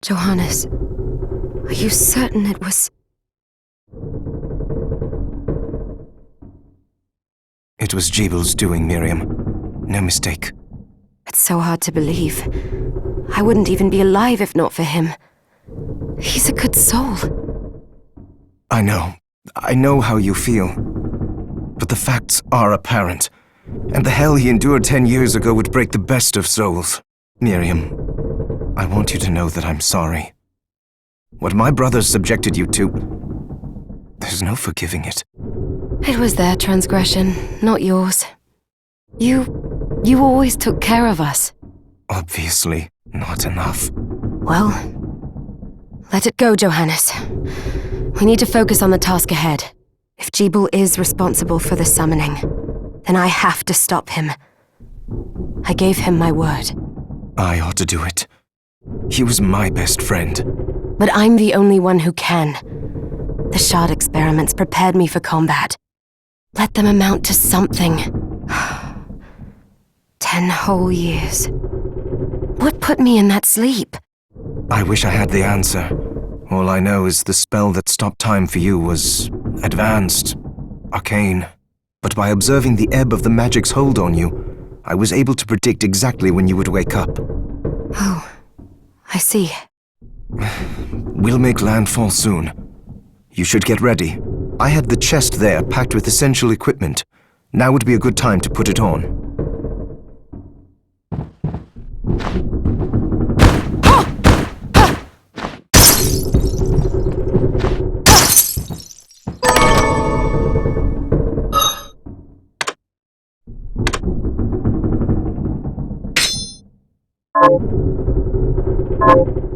Johannes, are you certain it was... It was Jeebel's doing, Miriam. No mistake. It's so hard to believe. I wouldn't even be alive if not for him. He's a good soul. I know how you feel. But the facts are apparent. And the hell he endured 10 years ago would break the best of souls. Miriam, I want you to know that I'm sorry. What my brothers subjected you to, there's no forgiving it. It was their transgression, not yours. You always took care of us. Obviously, not enough. Well, let it go, Johannes. We need to focus on the task ahead. If Jeebel is responsible for the summoning, then I have to stop him. I gave him my word. I ought to do it. He was my best friend. But I'm the only one who can. The shard experiments prepared me for combat. Let them amount to something. 10 whole years. What put me in that sleep? I wish I had the answer. All I know is the spell that stopped time for you was advanced, arcane. But by observing the ebb of the magic's hold on you, I was able to predict exactly when you would wake up. Oh, I see. We'll make landfall soon. You should get ready. I had the chest there packed with essential equipment. Now would be a good time to put it on.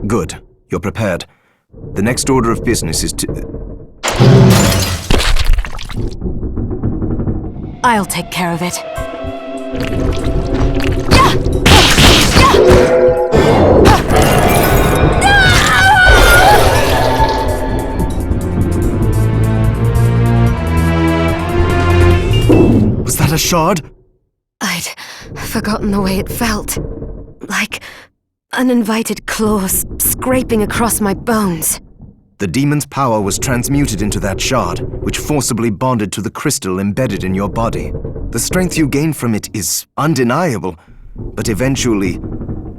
Good. You're prepared. The next order of business is to... I'll take care of it. Was that a shard? I'd forgotten the way it felt. Like uninvited claws scraping across my bones. The demon's power was transmuted into that shard, which forcibly bonded to the crystal embedded in your body. The strength you gain from it is undeniable, but eventually,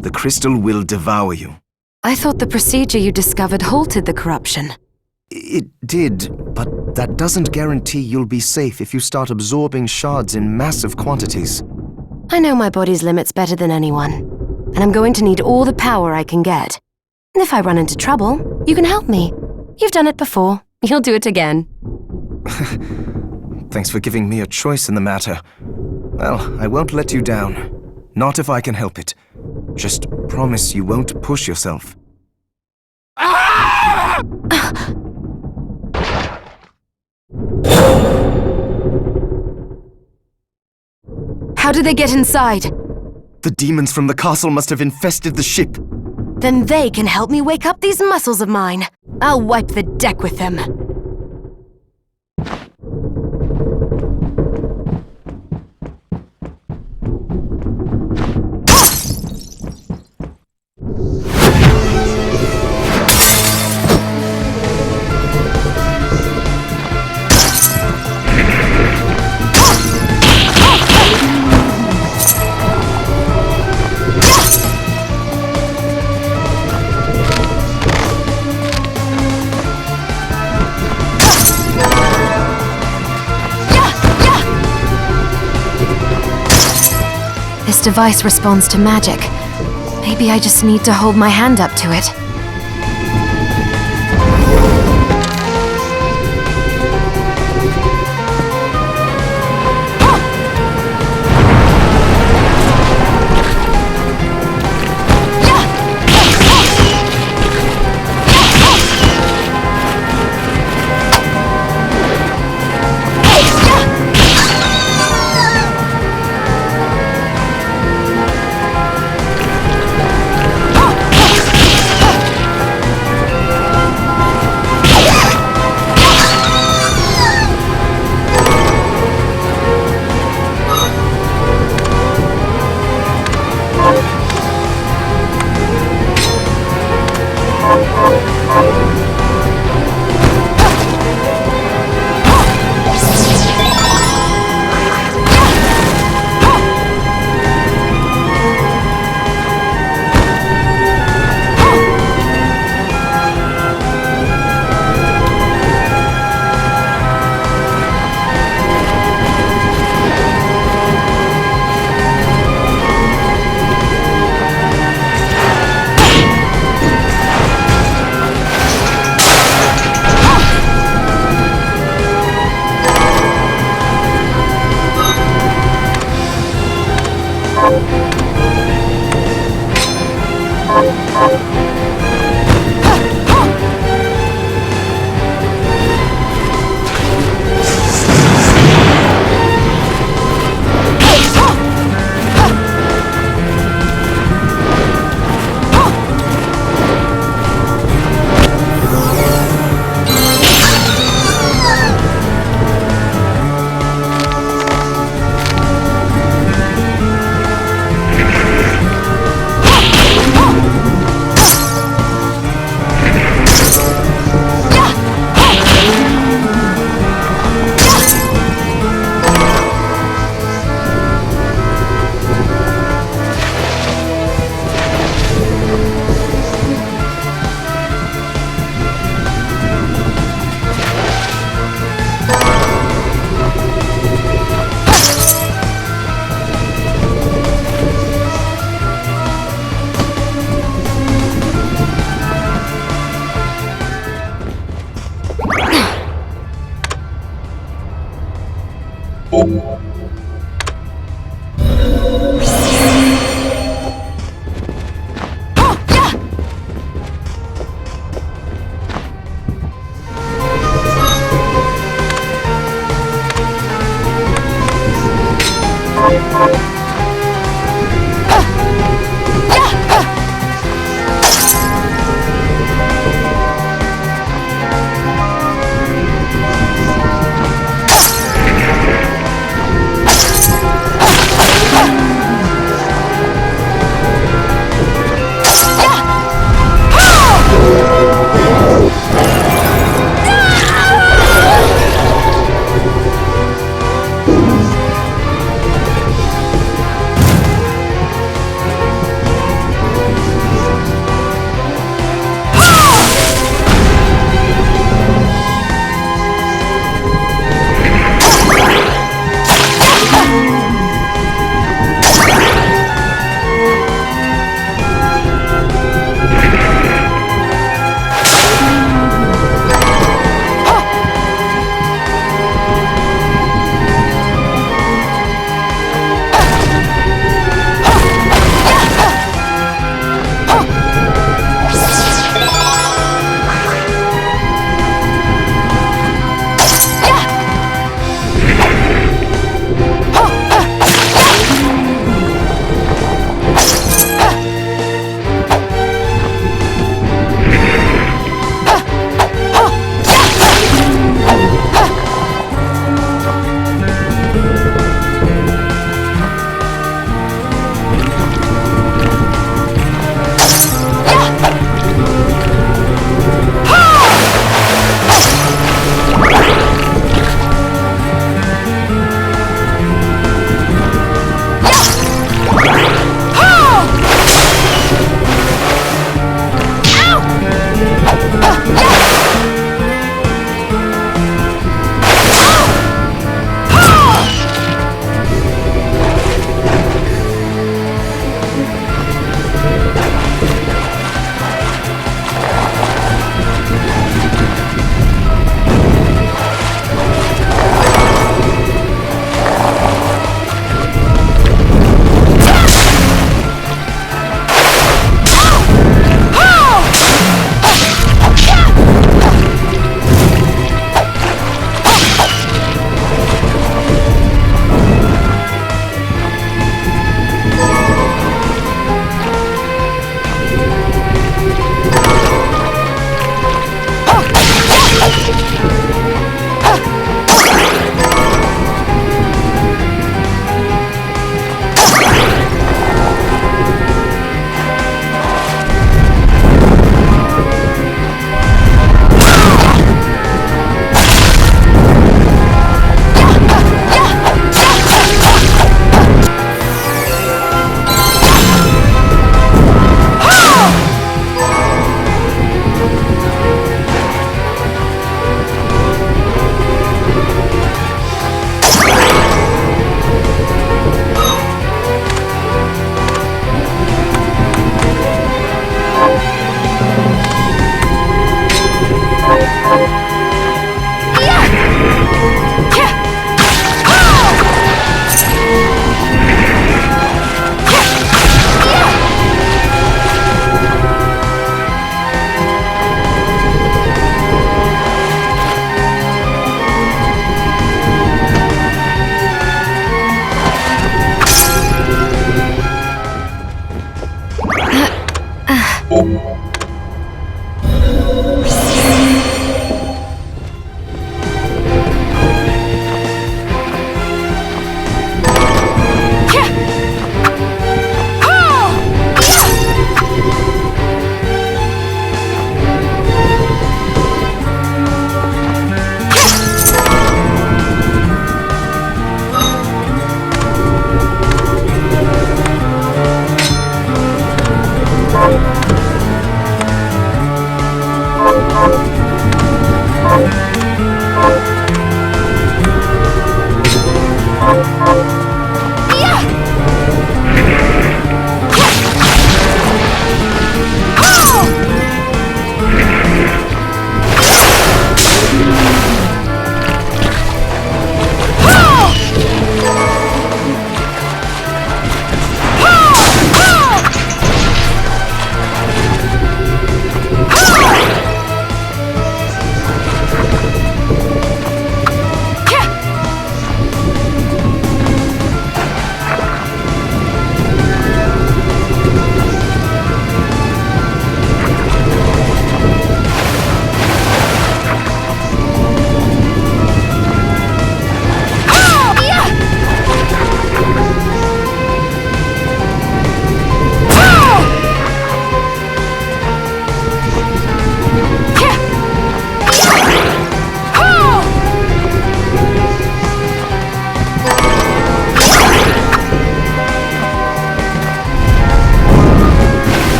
the crystal will devour you. I thought the procedure you discovered halted the corruption. It did, but that doesn't guarantee you'll be safe if you start absorbing shards in massive quantities. I know my body's limits better than anyone, and I'm going to need all the power I can get. And if I run into trouble, you can help me. You've done it before. You'll do it again. Thanks for giving me a choice in the matter. Well, I won't let you down. Not if I can help it. Just promise you won't push yourself. How did they get inside? The demons from the castle must have infested the ship. Then they can help me wake up these muscles of mine. I'll wipe the deck with them. device responds to magic. Maybe I just need to hold my hand up to it.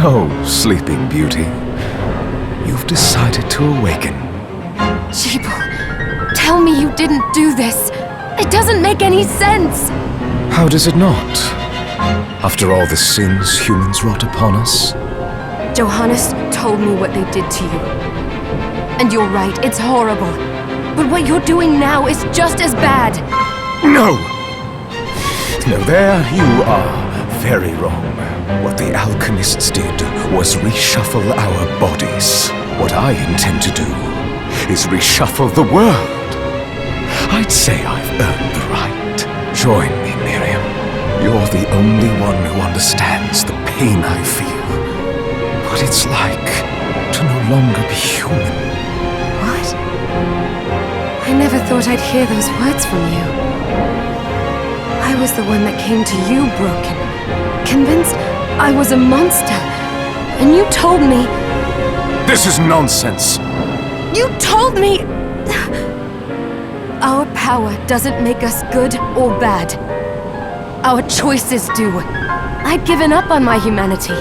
So, Sleeping Beauty, you've decided to awaken. Jeeble, tell me you didn't do this. It doesn't make any sense. How does it not? After all the sins humans wrought upon us? Johannes told me what they did to you. And you're right, it's horrible. But what you're doing now is just as bad. No! No, there you are. Very wrong. What the alchemists did was reshuffle our bodies. What I intend to do is reshuffle the world. I'd say I've earned the right. Join me, Miriam. You're the only one who understands the pain I feel. What it's like to no longer be human. What? I never thought I'd hear those words from you. I was the one that came to you broken, convinced I was a monster. And you told me... This is nonsense! You told me... Our power doesn't make us good or bad. Our choices do. I'd given up on my humanity,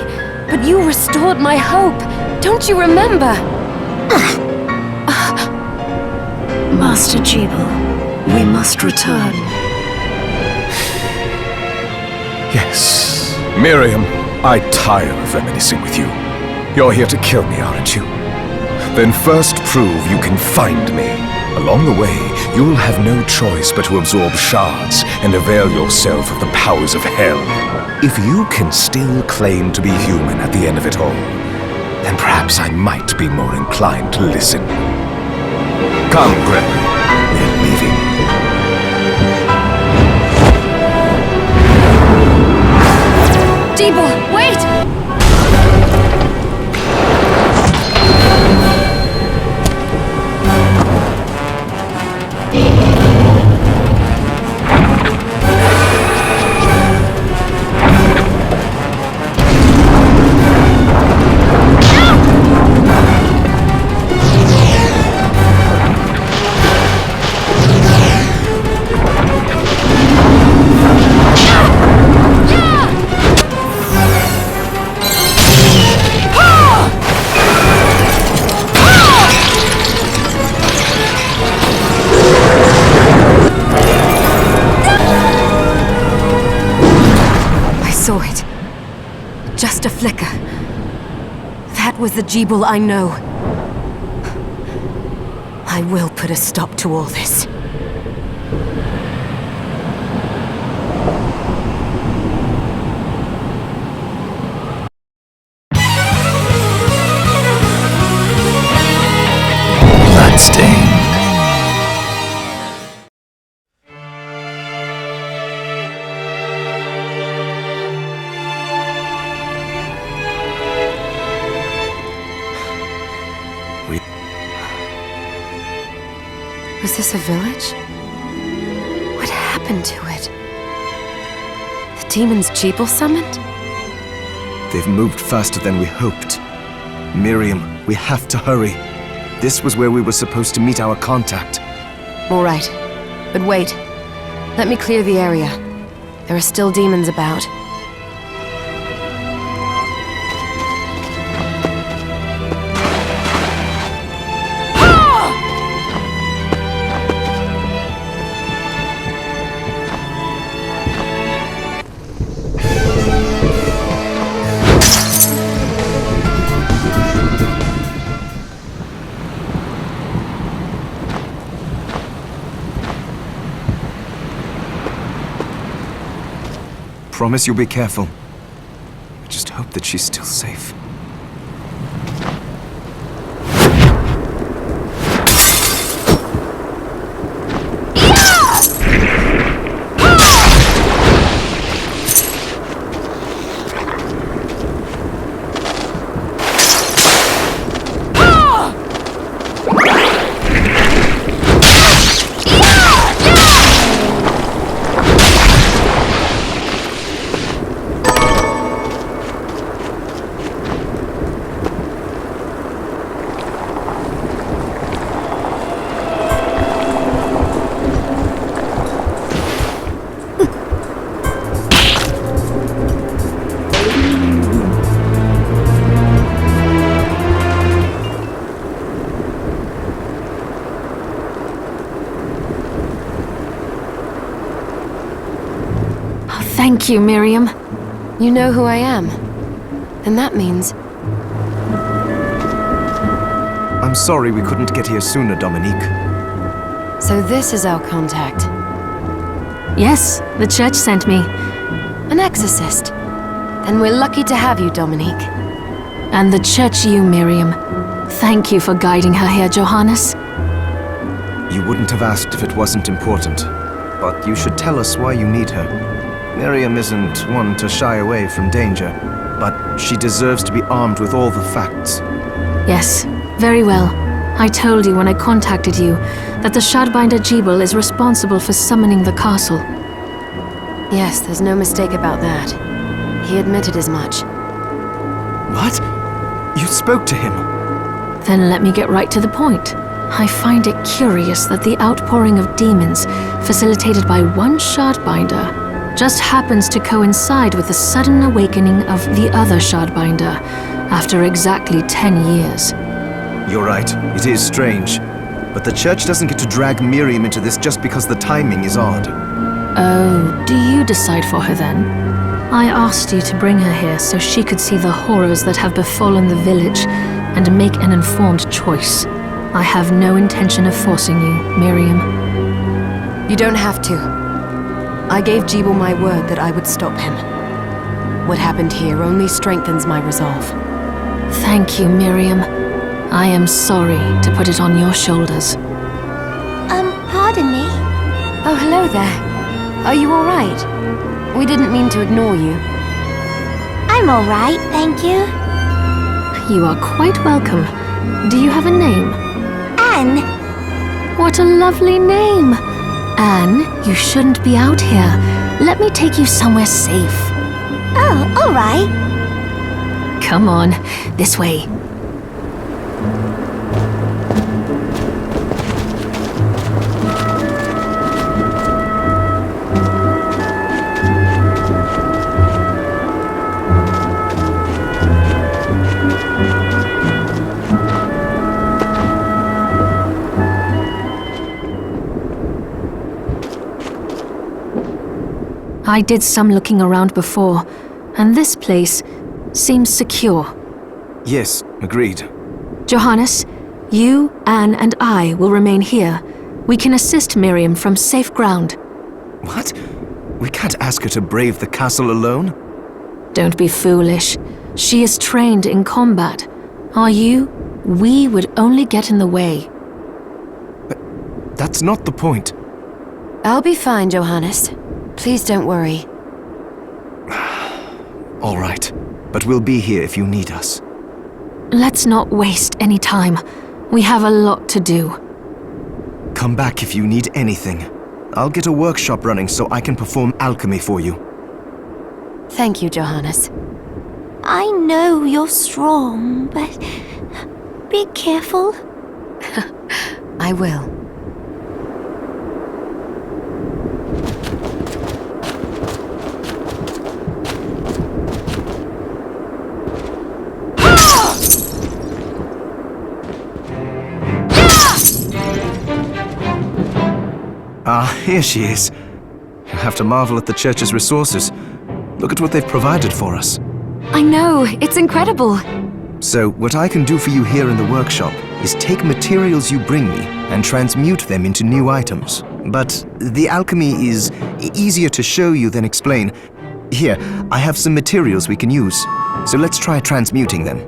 but you restored my hope. Don't you remember? Master Jeeble, we must return. Yes. Miriam, I tire of reminiscing with you. You're here to kill me, aren't you? Then first prove you can find me. Along the way, you'll have no choice but to absorb shards and avail yourself of the powers of hell. If you can still claim to be human at the end of it all, then perhaps I might be more inclined to listen. Come, Gregory. We're leaving. Jeeble, wait! Just a flicker. That was the Jeeble I know. I will put a stop to all this. Was this a village? What happened to it? The demons Jebel summoned? They've moved faster than we hoped. Miriam, we have to hurry. This was where we were supposed to meet our contact. All right. But wait. Let me clear the area. There are still demons about. Promise you'll be careful. I just hope that she's still safe. Thank you, Miriam. You know who I am. And that means... I'm sorry we couldn't get here sooner, Dominique. So this is our contact. Yes, the church sent me. An exorcist. Then we're lucky to have you, Dominique. And the church you, Miriam. Thank you for guiding her here, Johannes. You wouldn't have asked if it wasn't important. But you should tell us why you need her. Miriam isn't one to shy away from danger, but she deserves to be armed with all the facts. Yes, very well. I told you when I contacted you that the Shardbinder Jebel is responsible for summoning the castle. Yes, there's no mistake about that. He admitted as much. What? You spoke to him? Then let me get right to the point. I find it curious that the outpouring of demons, facilitated by one Shardbinder, just happens to coincide with the sudden awakening of the other Shardbinder after exactly 10 years. You're right, it is strange. But the church doesn't get to drag Miriam into this just because the timing is odd. Oh, do you decide for her then? I asked you to bring her here so she could see the horrors that have befallen the village and make an informed choice. I have no intention of forcing you, Miriam. You don't have to. I gave Jebel my word that I would stop him. What happened here only strengthens my resolve. Thank you, Miriam. I am sorry to put it on your shoulders. Pardon me? Oh, hello there. Are you all right? We didn't mean to ignore you. I'm all right, thank you. You are quite welcome. Do you have a name? Anne. What a lovely name! Anne, you shouldn't be out here. Let me take you somewhere safe. Oh, all right. Come on, this way. I did some looking around before, and this place seems secure. Yes, agreed. Johannes, you, Anne, and I will remain here. We can assist Miriam from safe ground. What? We can't ask her to brave the castle alone? Don't be foolish. She is trained in combat. Are you? We would only get in the way. But that's not the point. I'll be fine, Johannes. Please don't worry. All right, but we'll be here if you need us. Let's not waste any time. We have a lot to do. Come back if you need anything. I'll get a workshop running so I can perform alchemy for you. Thank you, Johannes. I know you're strong, but be careful. I will. Ah, here she is. You have to marvel at the church's resources. Look at what they've provided for us. I know, it's incredible. So, what I can do for you here in the workshop is take materials you bring me and transmute them into new items. But the alchemy is easier to show you than explain. Here, I have some materials we can use. So let's try transmuting them.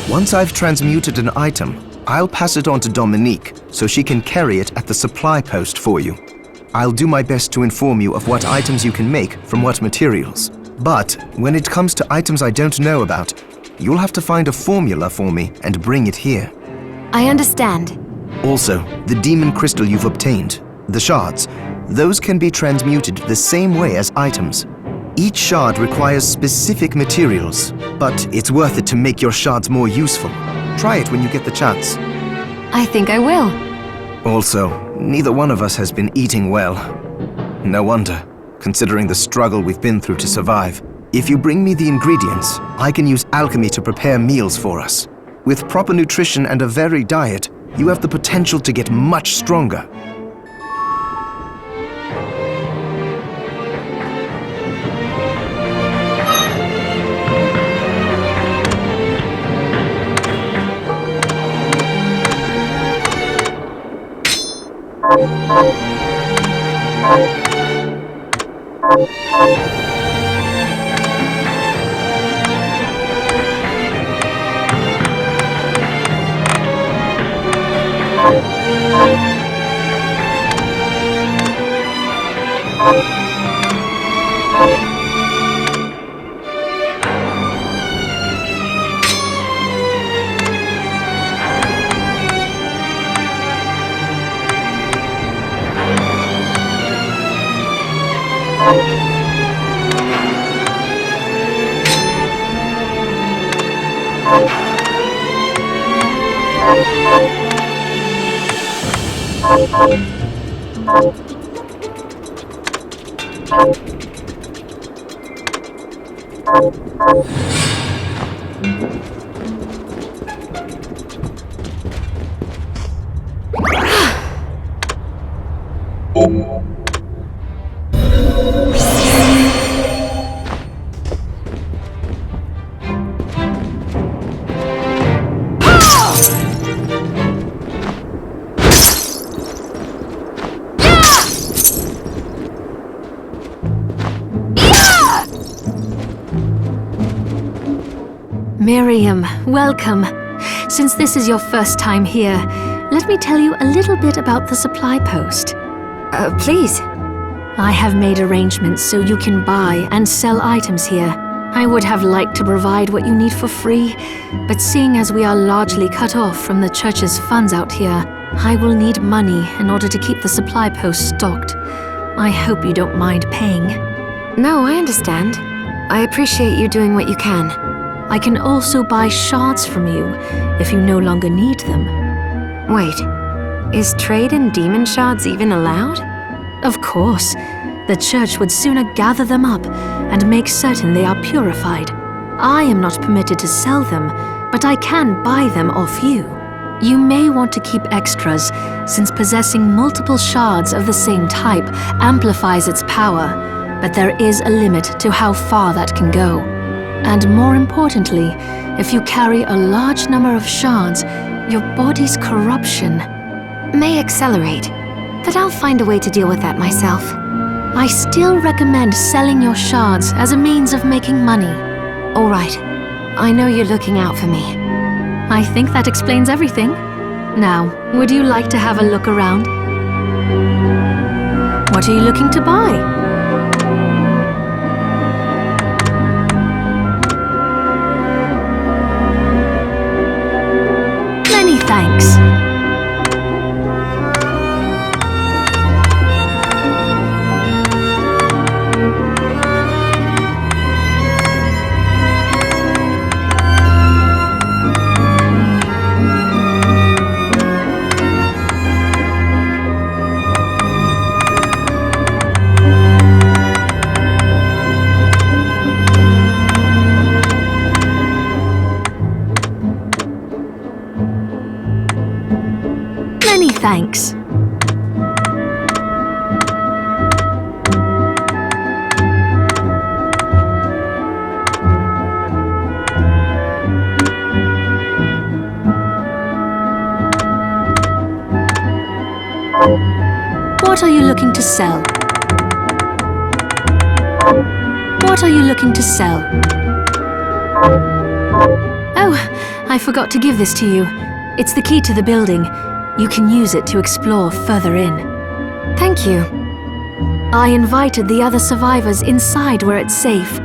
Once I've transmuted an item, I'll pass it on to Dominique so she can carry it at the supply post for you. I'll do my best to inform you of what items you can make from what materials. But when it comes to items I don't know about, you'll have to find a formula for me and bring it here. I understand. Also, the demon crystal you've obtained, the shards, those can be transmuted the same way as items. Each shard requires specific materials, but it's worth it to make your shards more useful. Try it when you get the chance. I think I will. Also, neither one of us has been eating well. No wonder, considering the struggle we've been through to survive. If you bring me the ingredients, I can use alchemy to prepare meals for us. With proper nutrition and a varied diet, you have the potential to get much stronger. Miriam, welcome. Since this is your first time here, let me tell you a little bit about the supply post. Please. I have made arrangements so you can buy and sell items here. I would have liked to provide what you need for free, but seeing as we are largely cut off from the church's funds out here, I will need money in order to keep the supply post stocked. I hope you don't mind paying. No, I understand. I appreciate you doing what you can. I can also buy shards from you if you no longer need them. Wait, is trade in demon shards even allowed? Of course. The church would sooner gather them up and make certain they are purified. I am not permitted to sell them, but I can buy them off you. You may want to keep extras, since possessing multiple shards of the same type amplifies its power, but there is a limit to how far that can go. And more importantly, if you carry a large number of shards, your body's corruption may accelerate, but I'll find a way to deal with that myself. I still recommend selling your shards as a means of making money. All right. I know you're looking out for me. I think that explains everything. Now, would you like to have a look around? What are you looking to buy? Many thanks. Many thanks. What are you looking to sell? What are you looking to sell? Oh, I forgot to give this to you. It's the key to the building. You can use it to explore further in. Thank you. I invited the other survivors inside where it's safe.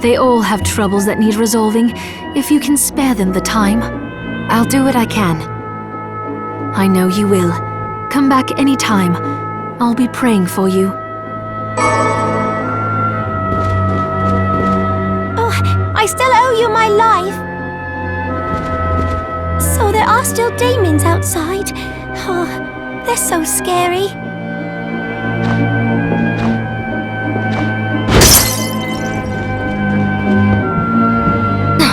They all have troubles that need resolving, if you can spare them the time. I'll do what I can. I know you will. Come back anytime. I'll be praying for you. Oh, I still owe you my life. So there are still demons outside. Oh, they're so scary.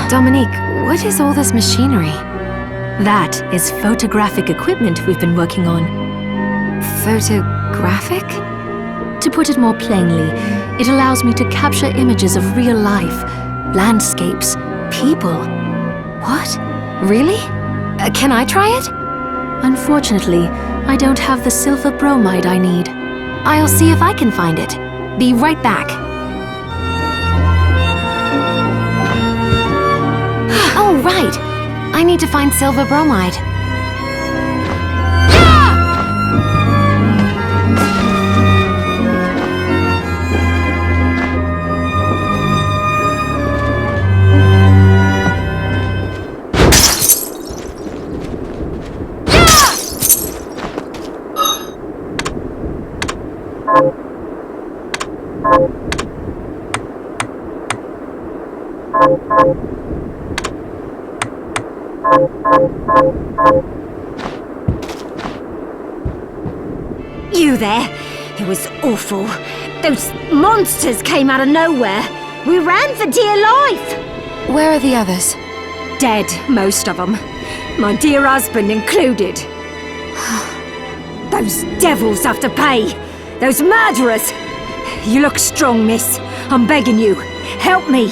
Dominique, what is all this machinery? That is photographic equipment we've been working on. Photographic? To put it more plainly, it allows me to capture images of real life, landscapes, people. What? Really? Can I try it? Unfortunately, I don't have the silver bromide I need. I'll see if I can find it. Be right back. Oh, right. I need to find silver bromide. You there? It was awful. Those monsters came out of nowhere. We ran for dear life. Where are the others? Dead, most of them. My dear husband included. Those devils have to pay. Those murderers. You look strong, miss. I'm begging you. Help me.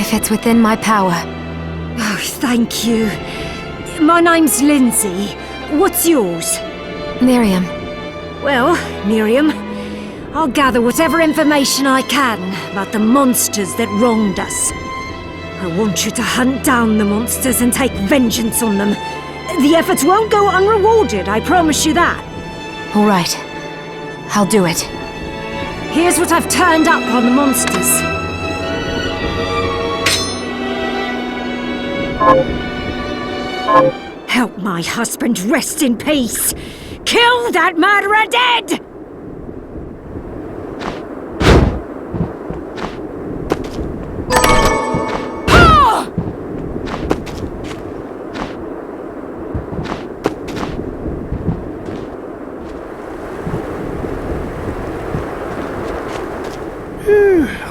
If it's within my power. Oh, thank you. My name's Lindsay. What's yours? Miriam. Well, Miriam, I'll gather whatever information I can about the monsters that wronged us. I want you to hunt down the monsters and take vengeance on them. The efforts won't go unrewarded, I promise you that. All right. I'll do it. Here's what I've turned up on the monsters. Help my husband rest in peace. Kill that murderer dead!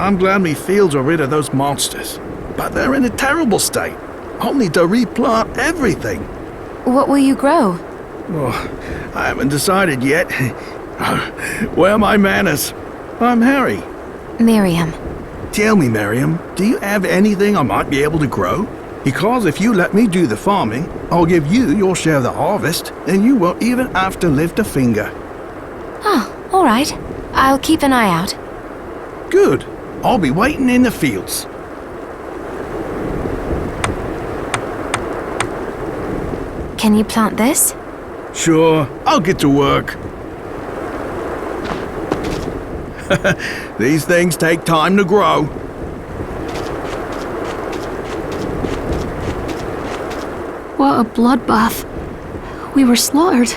I'm glad me fields are rid of those monsters. But they're in a terrible state. I'll need to replant everything. What will you grow? Oh, I haven't decided yet. Where are my manners? I'm Harry. Miriam. Tell me, Miriam, do you have anything I might be able to grow? Because if you let me do the farming, I'll give you your share of the harvest, and you won't even have to lift a finger. Oh, all right. I'll keep an eye out. Good. I'll be waiting in the fields. Can you plant this? Sure, I'll get to work. These things take time to grow. What a bloodbath. We were slaughtered.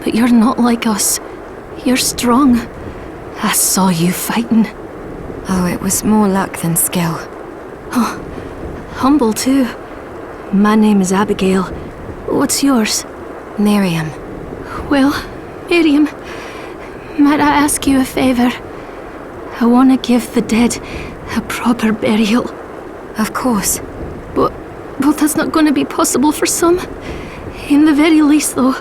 But you're not like us. You're strong. I saw you fighting. Oh, it was more luck than skill. Oh, humble too. My name is Abigail. What's yours? Miriam. Well, Miriam, might I ask you a favor? I want to give the dead a proper burial. Of course. But that's not going to be possible for some. In the very least, though,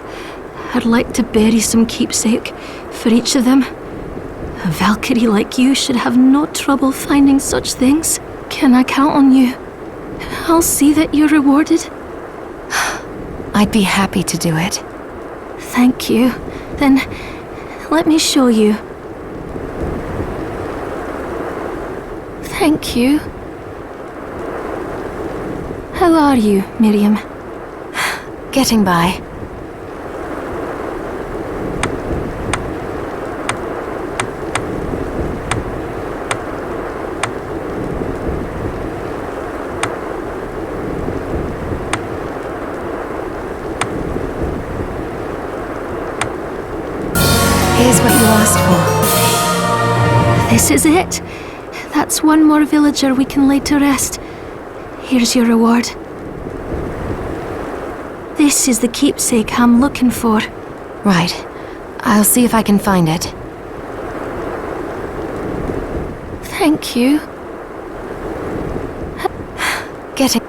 I'd like to bury some keepsake for each of them. A Valkyrie like you should have no trouble finding such things. Can I count on you? I'll see that you're rewarded. I'd be happy to do it. Thank you. Then, let me show you. Thank you. How are you, Miriam? Getting by. Here's what you asked for. This is it. That's one more villager we can lay to rest. Here's your reward. This is the keepsake I'm looking for. Right. I'll see if I can find it. Thank you. Getting...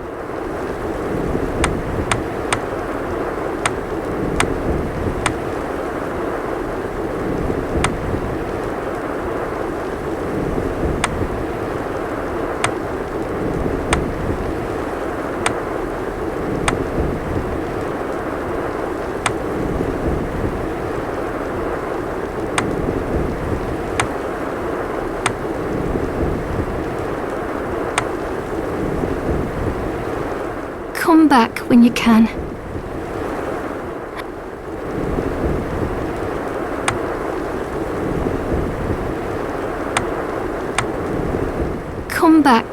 Come back when you can. Come back.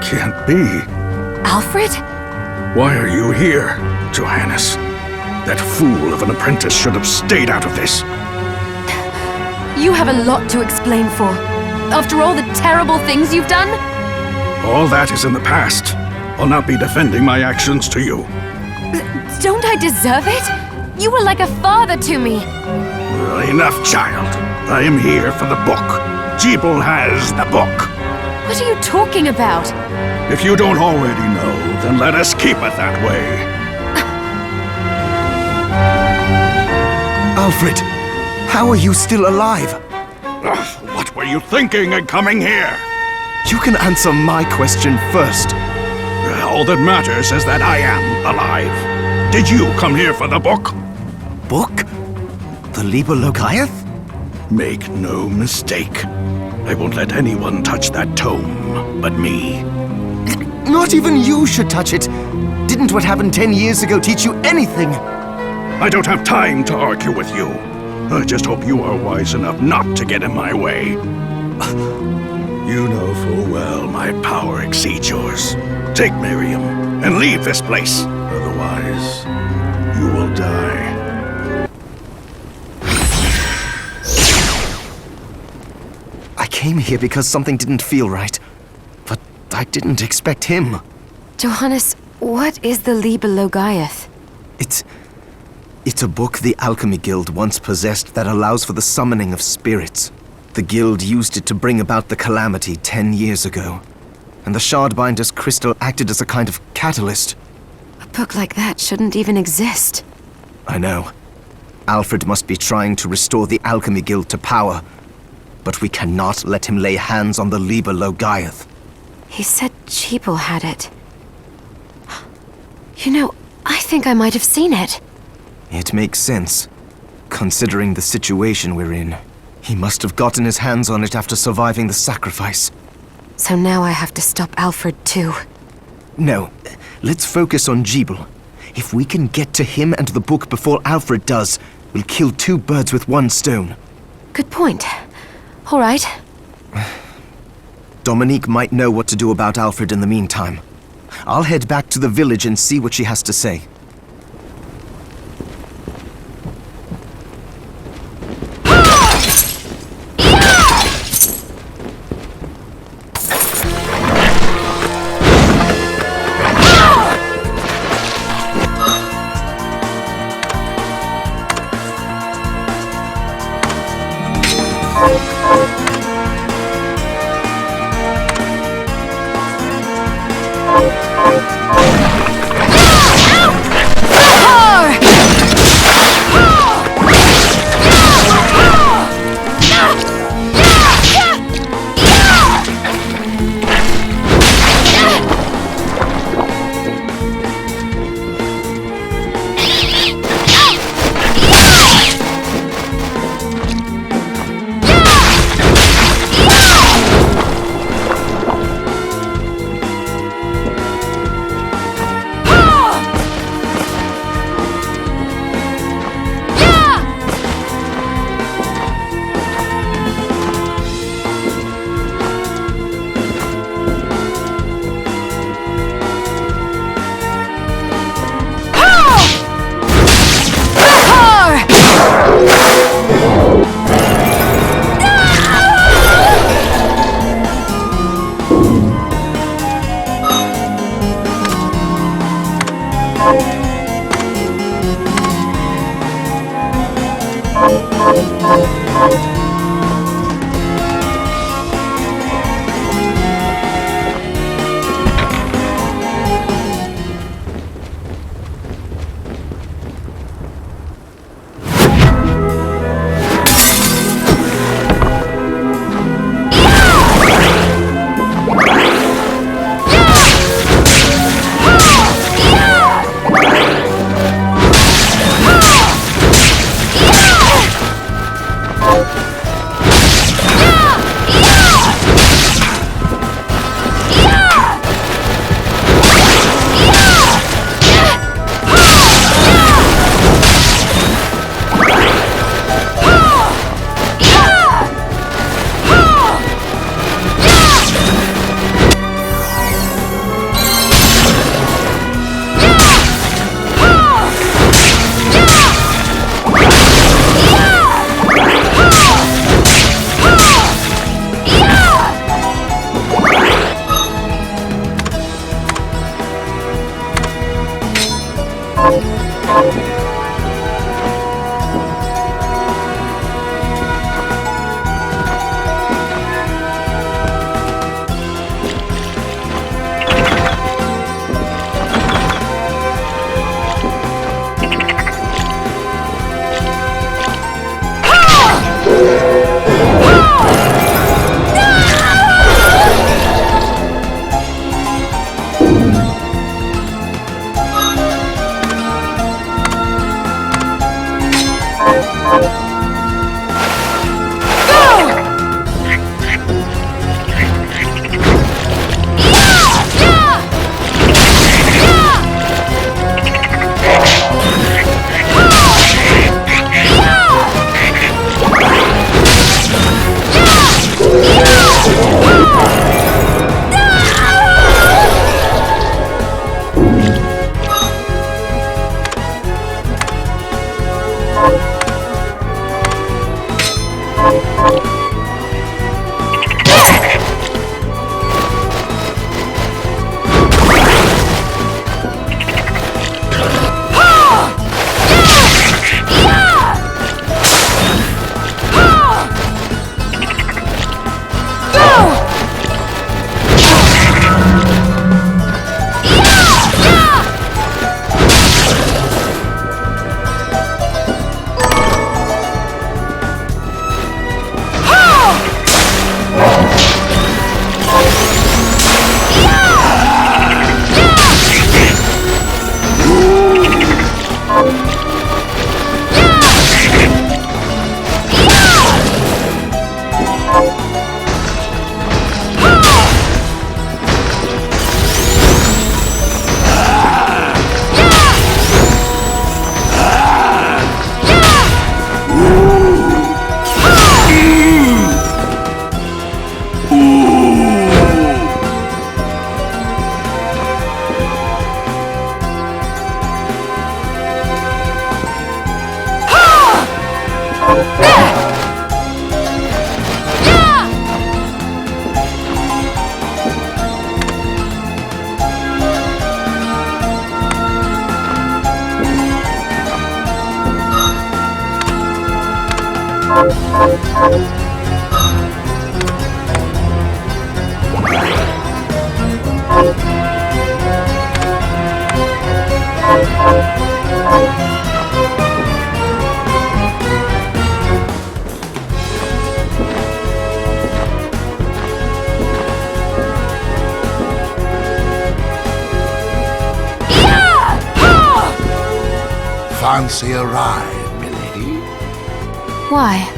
Can't be. Alfred? Why are you here, Johannes? That fool of an apprentice should have stayed out of this. You have a lot to explain for. After all the terrible things you've done? All that is in the past. I'll not be defending my actions to you. Don't I deserve it? You were like a father to me. Enough, child. I am here for the book. Jebel has the book. What are you talking about? If you don't already know, then let us keep it that way. Alfred, how are you still alive? What were you thinking in coming here? You can answer my question first. All that matters is that I am alive. Did you come here for the book? Book? The Liber Logaeth? Make no mistake. I won't let anyone touch that tome but me. Not even you should touch it. Didn't what happened 10 years ago teach you anything? I don't have time to argue with you. I just hope you are wise enough not to get in my way. You know full well my power exceeds yours. Take Miriam and leave this place. Otherwise, you will die. I came here because something didn't feel right. But I didn't expect him. Johannes, what is the Liber Logaeth? It's a book the Alchemy Guild once possessed that allows for the summoning of spirits. The Guild used it to bring about the calamity 10 years ago. And the Shardbinder's crystal acted as a kind of catalyst. A book like that shouldn't even exist. I know. Alfred must be trying to restore the Alchemy Guild to power. But we cannot let him lay hands on the Liber Logaeth. He said Jebel had it. You know, I think I might have seen it. It makes sense. Considering the situation we're in. He must have gotten his hands on it after surviving the sacrifice. So now I have to stop Alfred too. No, let's focus on Jebel. If we can get to him and the book before Alfred does, we'll kill two birds with one stone. Good point. All right. Dominique might know what to do about Alfred in the meantime. I'll head back to the village and see what she has to say. Fancy a ride, milady? Why?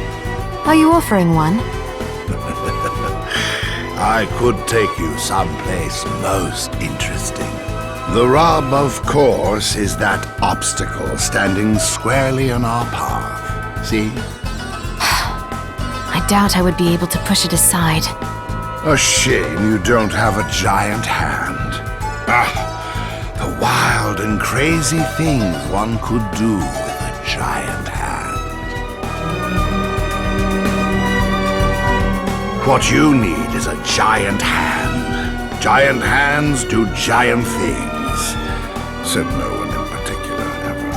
Are you offering one? I could take you someplace most interesting. The rub, of course, is that obstacle standing squarely in our path. See? I doubt I would be able to push it aside. A shame you don't have a giant hand. The wild and crazy things one could do with a giant hand. What you need is a giant hand. Giant hands do giant things, said no one in particular ever.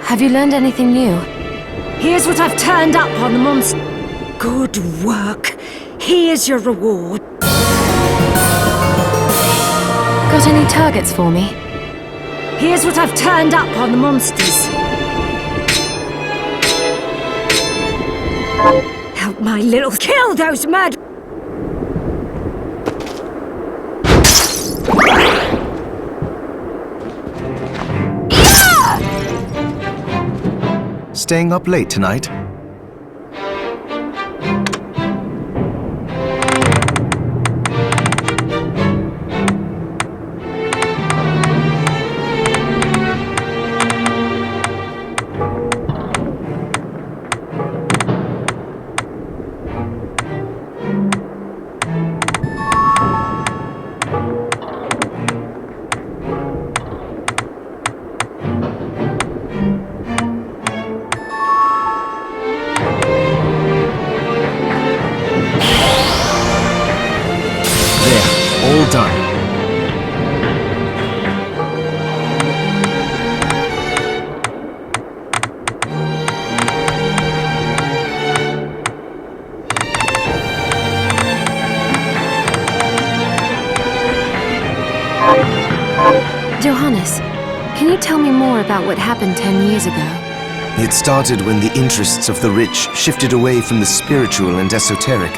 Have you learned anything new? Here's what I've turned up on the monster. Good work. Here's your reward. Got any targets for me? Here's what I've turned up on the monsters. Help my little kill those murderers. Staying up late tonight? All done. Johannes, can you tell me more about what happened 10 years ago? It started when the interests of the rich shifted away from the spiritual and esoteric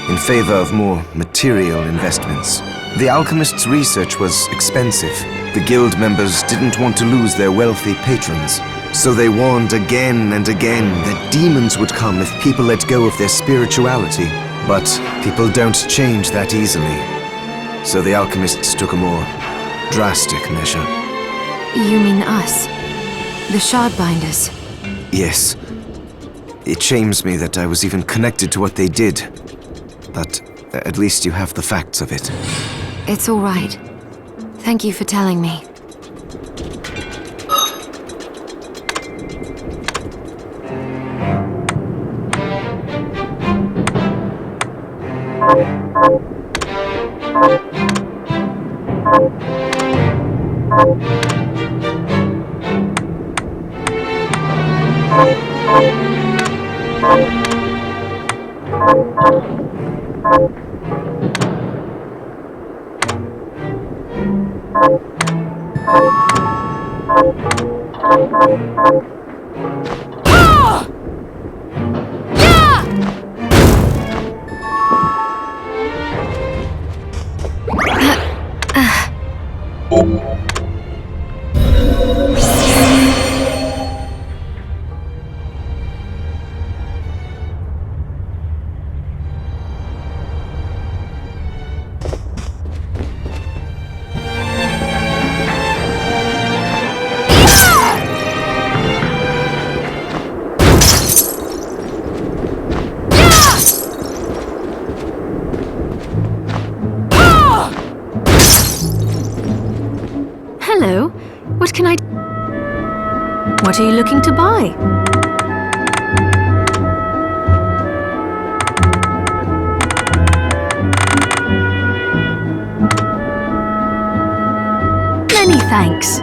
in favor of more material investments. The alchemist's research was expensive. The guild members didn't want to lose their wealthy patrons, so they warned again and again that demons would come if people let go of their spirituality. But people don't change that easily. So the alchemists took a more drastic measure. You mean us? The Shardbinders? Yes. It shames me that I was even connected to what they did. But at least you have the facts of it. It's all right. Thank you for telling me. Hello. What can I... What are you looking to buy? Many thanks.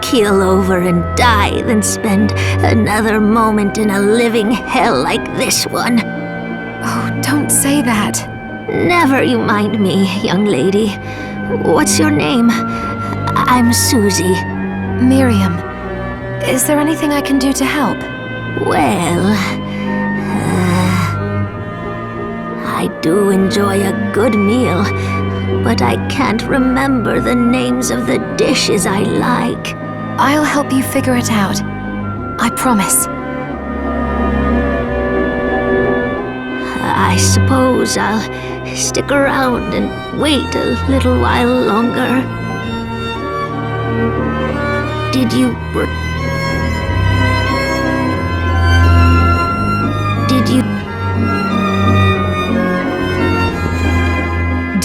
keel over and die than spend another moment in a living hell like this one. Oh, don't say that. Never you mind me, young lady. What's your name? I'm Susie. Miriam, is there anything I can do to help? Well, I do enjoy a good meal, but I can't remember the names of the dishes I like. I'll help you figure it out. I promise. I suppose I'll stick around and wait a little while longer. Did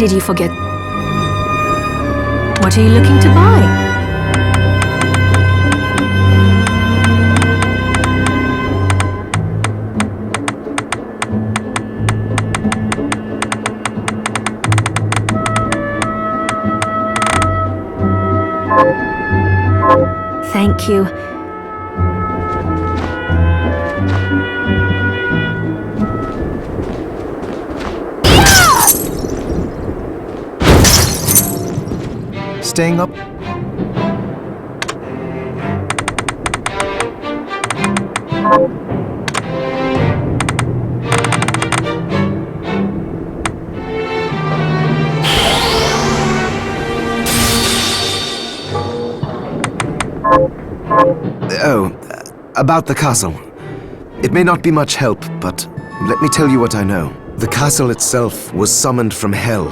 you forget? What are you looking to buy? Thank you. Staying up? Oh, about the castle. It may not be much help, but let me tell you what I know. The castle itself was summoned from hell,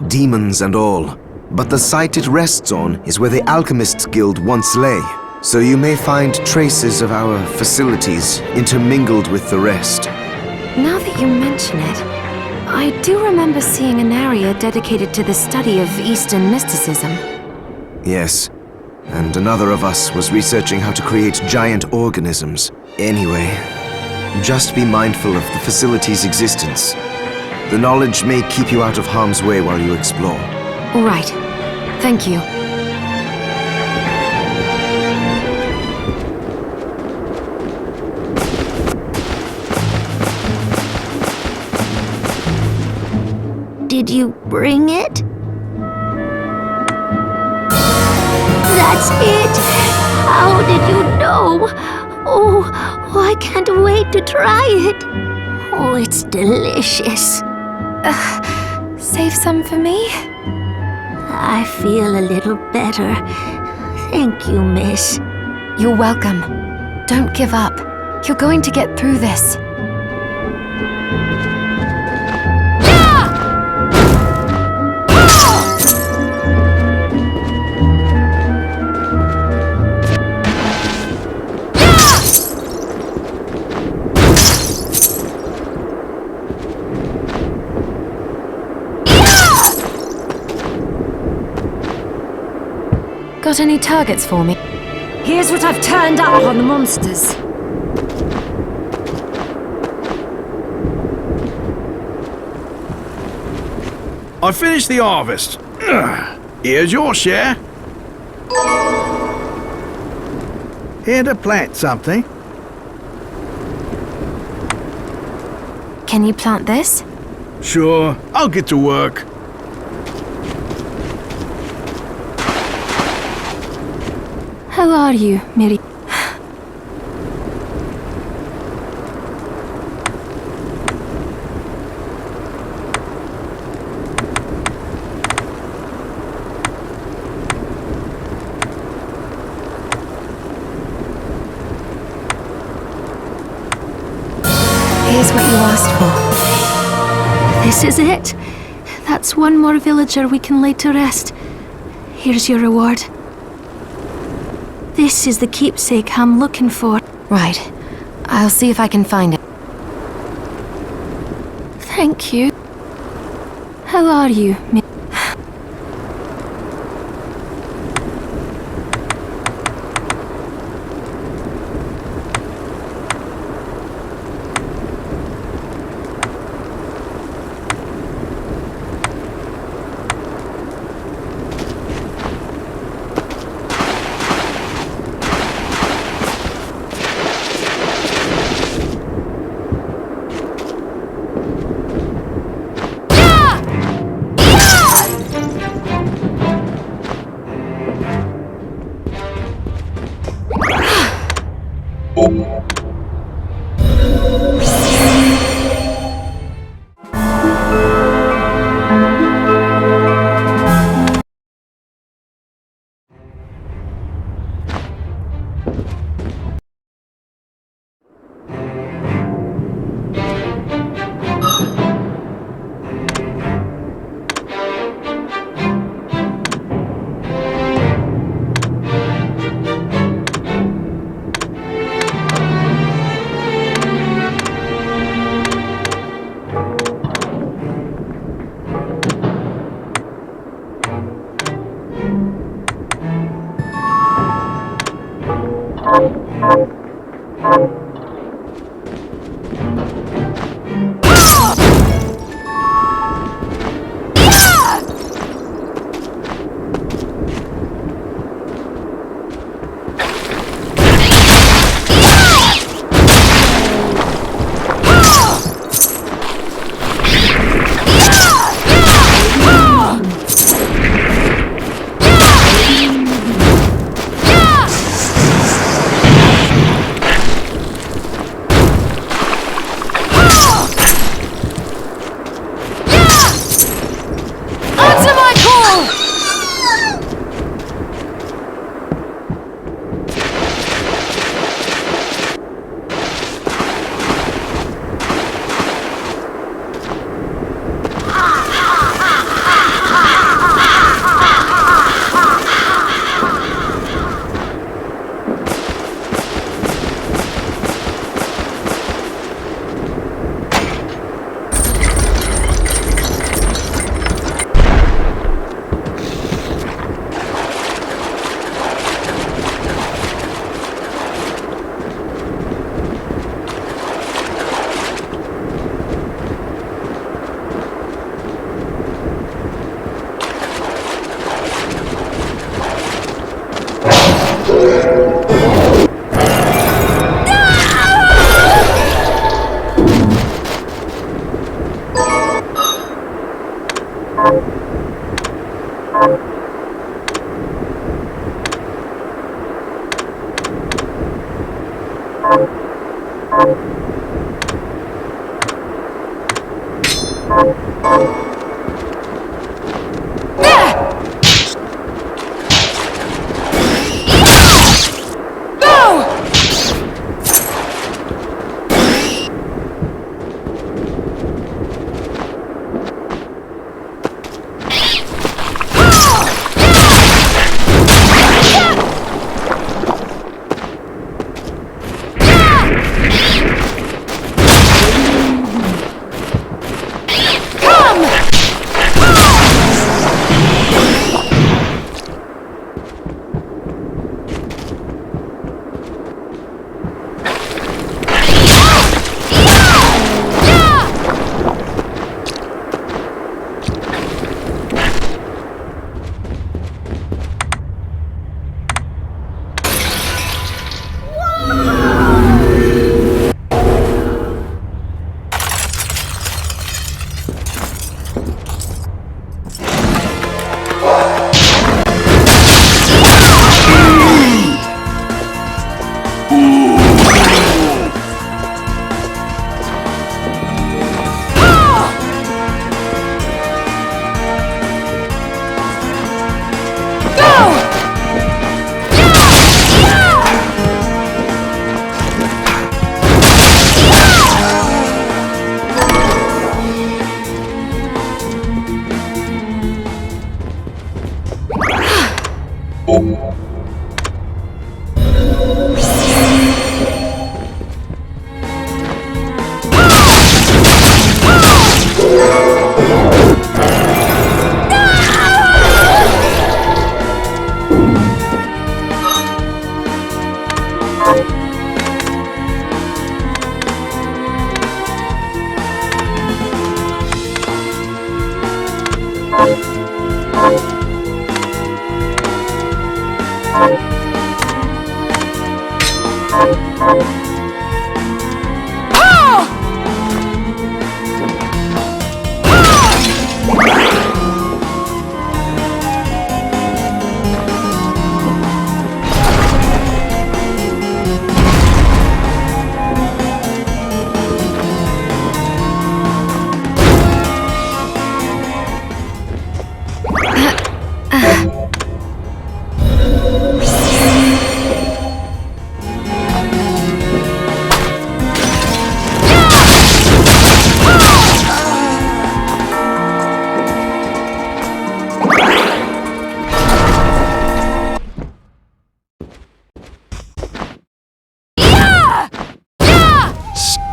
demons and all. But the site it rests on is where the Alchemists Guild once lay. So you may find traces of our facilities intermingled with the rest. Now that you mention it, I do remember seeing an area dedicated to the study of Eastern mysticism. Yes, and another of us was researching how to create giant organisms. Anyway, just be mindful of the facility's existence. The knowledge may keep you out of harm's way while you explore. All right. Thank you. Did you bring it? That's it! How did you know? Oh, I can't wait to try it. Oh, it's delicious. Save some for me? I feel a little better. Thank you, miss. You're welcome. Don't give up. You're going to get through this. Got any targets for me? Here's what I've turned up on the monsters. I finished the harvest. Here's your share. Here to plant something. Can you plant this? Sure, I'll get to work. How are you, Mary? Here's what you asked for. This is it. That's one more villager we can lay to rest. Here's your reward. This is the keepsake I'm looking for. Right. I'll see if I can find it. Thank you. How are you,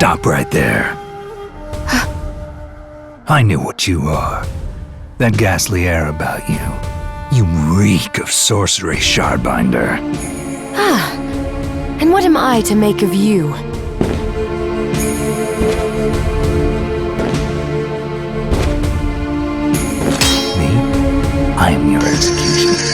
Stop right there. I knew what you are. That ghastly air about you. You reek of sorcery, Shardbinder. Ah, and what am I to make of you? Me? I am your executioner.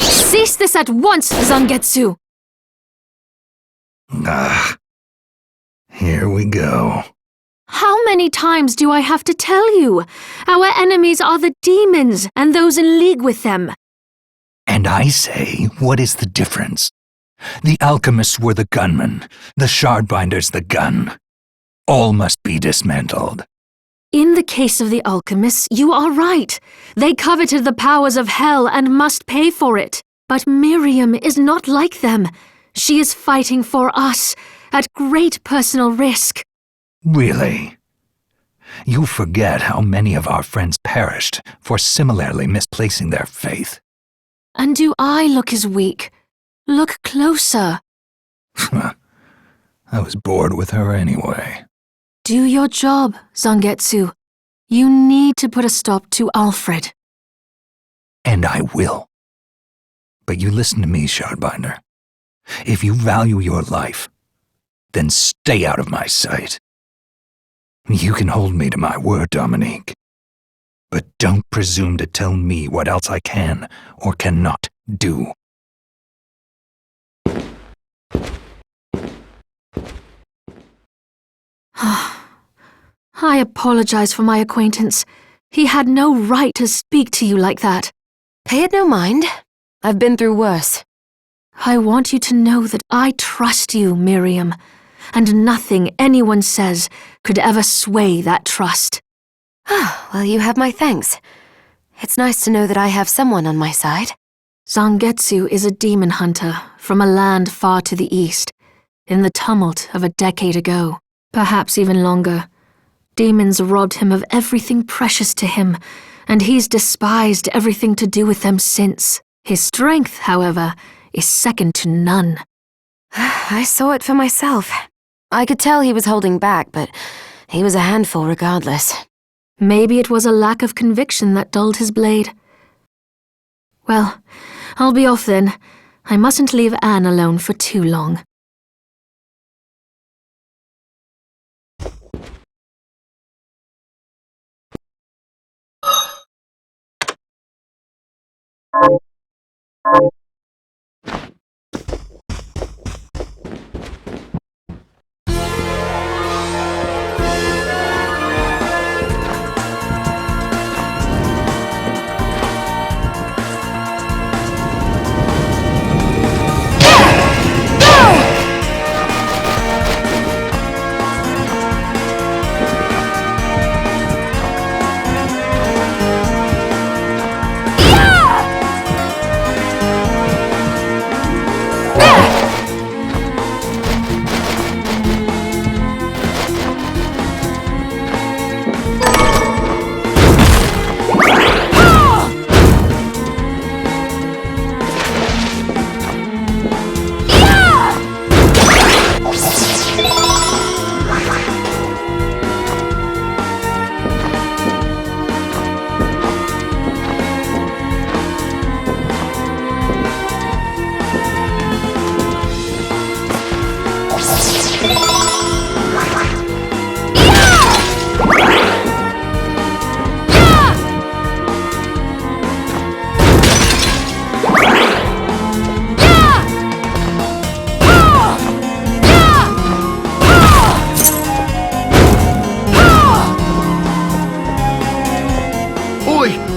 Cease this at once, Zangetsu! Here we go. How many times do I have to tell you? Our enemies are the demons and those in league with them. And I say, what is the difference? The alchemists were the gunmen, the shardbinders the gun. All must be dismantled. In the case of the alchemists, you are right. They coveted the powers of hell and must pay for it. But Miriam is not like them. She is fighting for us, at great personal risk. Really? You forget how many of our friends perished for similarly misplacing their faith. And do I look as weak? Look closer. I was bored with her anyway. Do your job, Zangetsu. You need to put a stop to Alfred. And I will. But you listen to me, Shardbinder. If you value your life, then stay out of my sight. You can hold me to my word, Dominique. But don't presume to tell me what else I can or cannot do. I apologize for my acquaintance. He had no right to speak to you like that. Pay it no mind. I've been through worse. I want you to know that I trust you, Miriam, and nothing anyone says could ever sway that trust. Well, you have my thanks. It's nice to know that I have someone on my side. Zangetsu is a demon hunter from a land far to the east, in the tumult of a decade ago, perhaps even longer. Demons robbed him of everything precious to him, and he's despised everything to do with them since. His strength, however, is second to none. I saw it for myself. I could tell he was holding back, but he was a handful regardless. Maybe it was a lack of conviction that dulled his blade. Well, I'll be off then. I mustn't leave Anne alone for too long.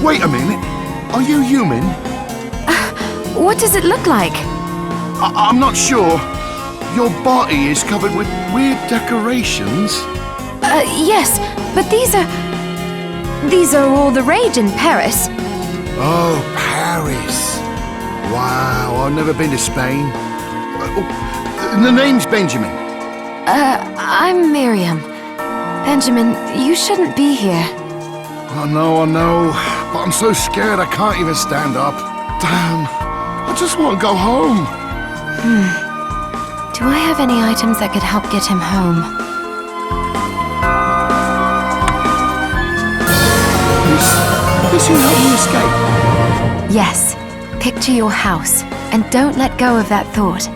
Wait a minute. Are you human? What does it look like? I'm not sure. Your body is covered with weird decorations. Yes, but these are all the rage in Paris. Oh, Paris. Wow, I've never been to Spain. The name's Benjamin. I'm Miriam. Benjamin, you shouldn't be here. I know, but I'm so scared I can't even stand up. Damn, I just want to go home. Do I have any items that could help get him home? This will help me escape. Yes. Picture your house, and don't let go of that thought.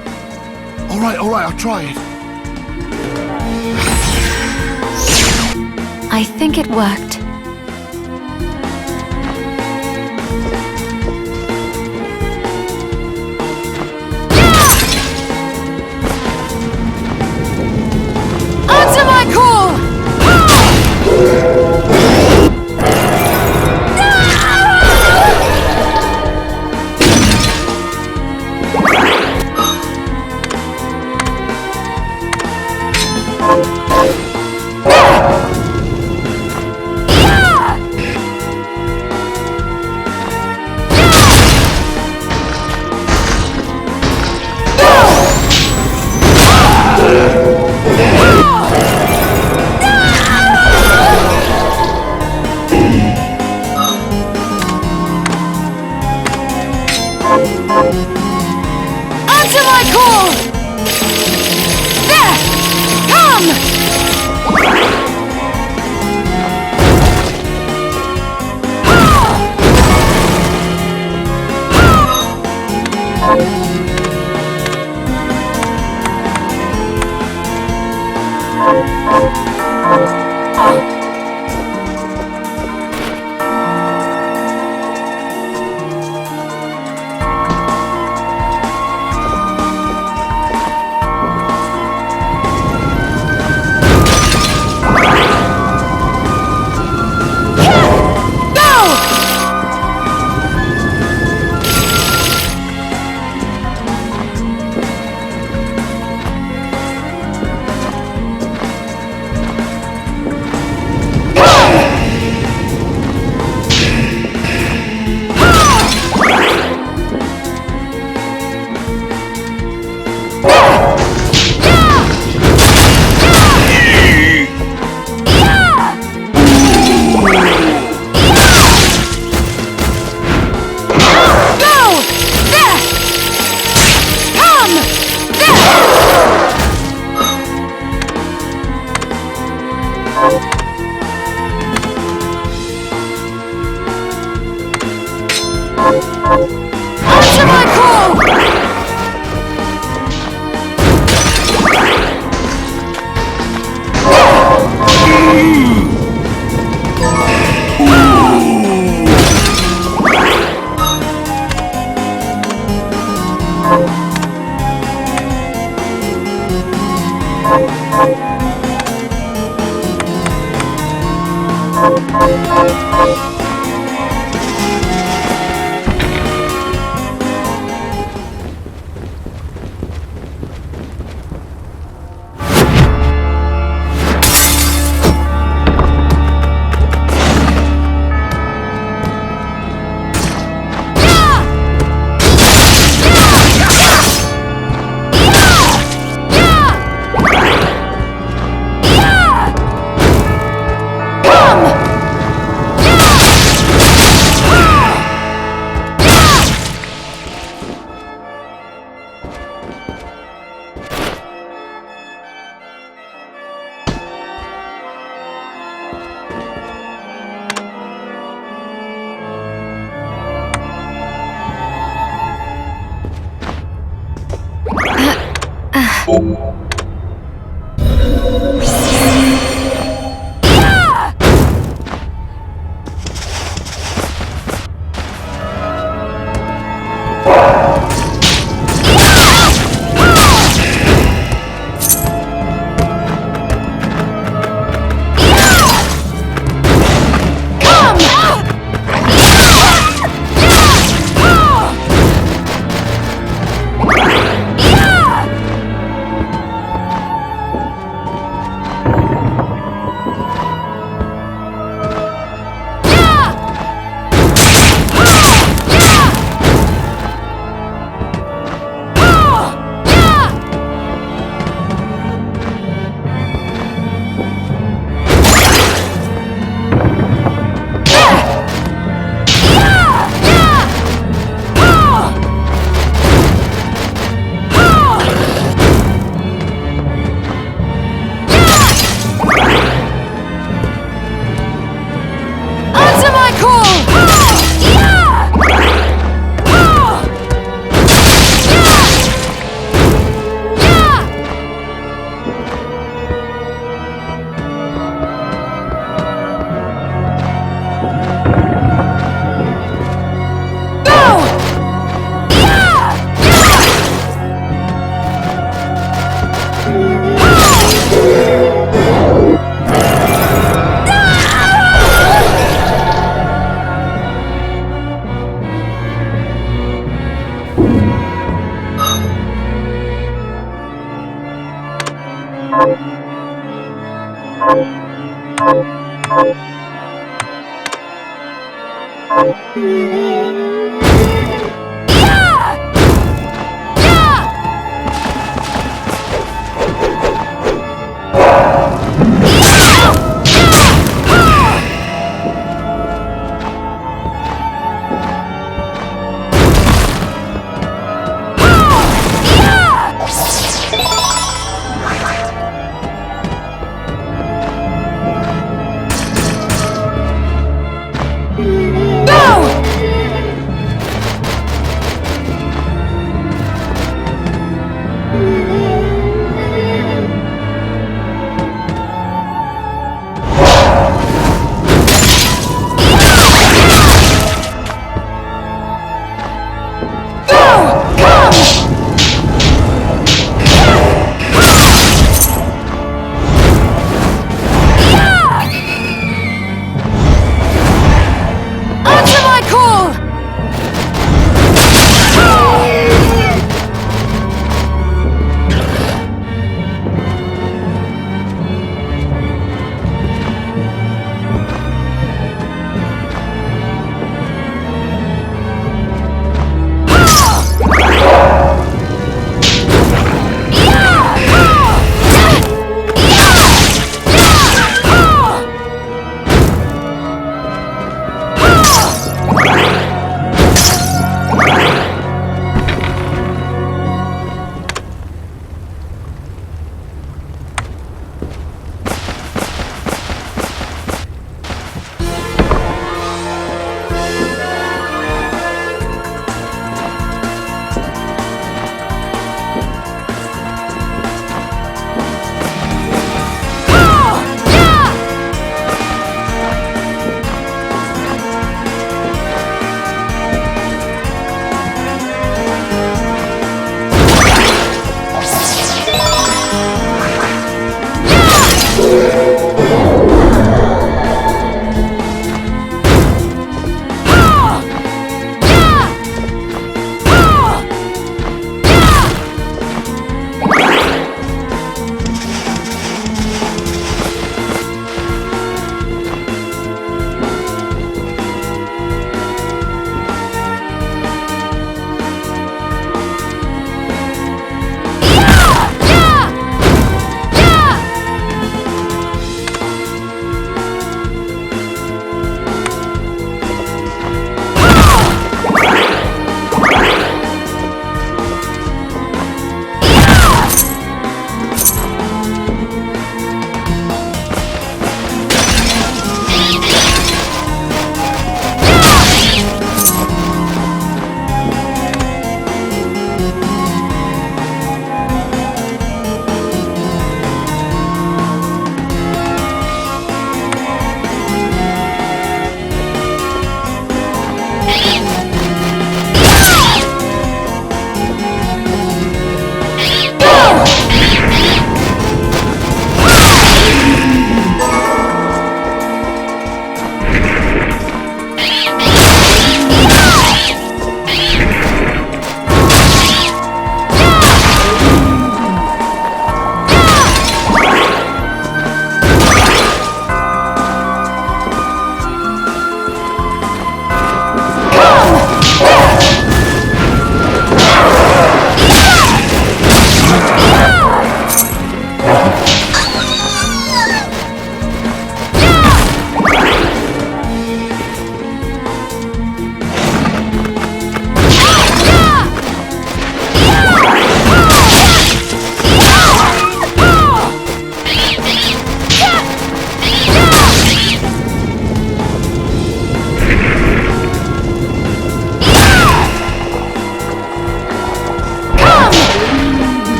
All right, I'll try it. I think it worked.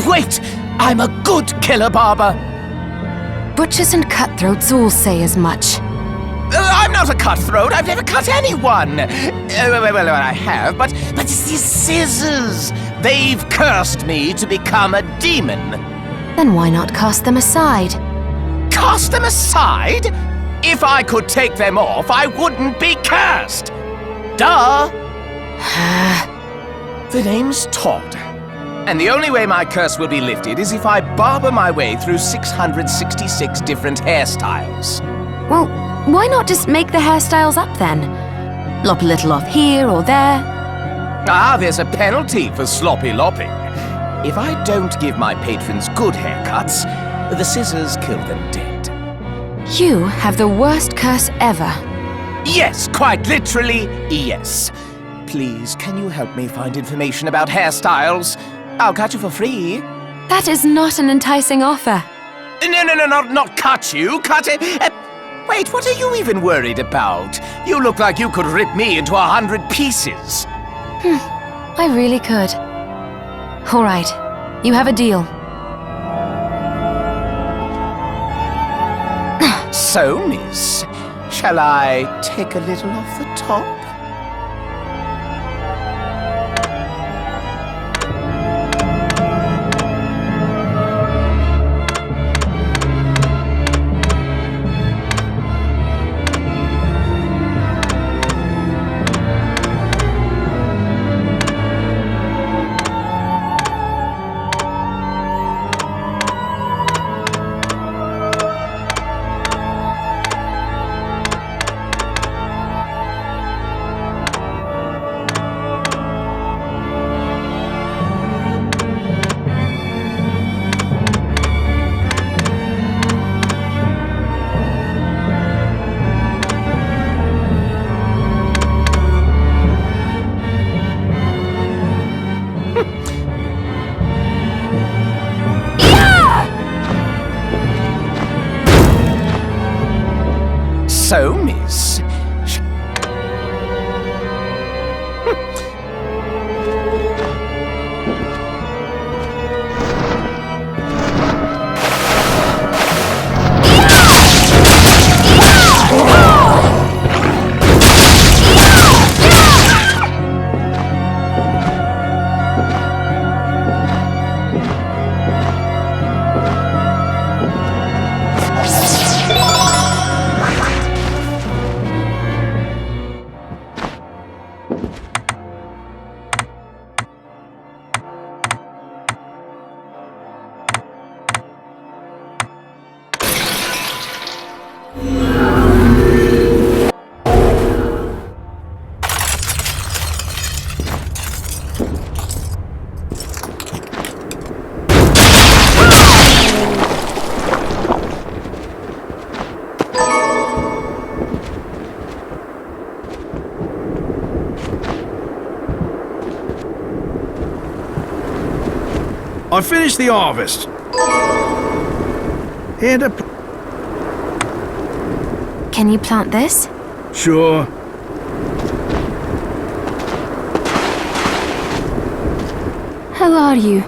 Wait! I'm a good killer barber! Butchers and cutthroats all say as much. I'm not a cutthroat. I've never cut anyone. Well, I have, but it's these scissors. They've cursed me to become a demon. Then why not cast them aside? Cast them aside? If I could take them off, I wouldn't be cursed. Duh! The name's Todd. And the only way my curse will be lifted is if I barber my way through 666 different hairstyles. Well, why not just make the hairstyles up then? Lop a little off here or there. Ah, there's a penalty for sloppy lopping. If I don't give my patrons good haircuts, the scissors kill them dead. You have the worst curse ever. Yes, quite literally, yes. Please, can you help me find information about hairstyles? I'll cut you for free. That is not an enticing offer. No, not cut you, cut it. Wait, what are you even worried about? You look like you could rip me into 100 pieces. I really could. All right, you have a deal. So, miss, shall I take a little off the top? So, miss, I finished the harvest. Here to... Can you plant this? Sure. How are you?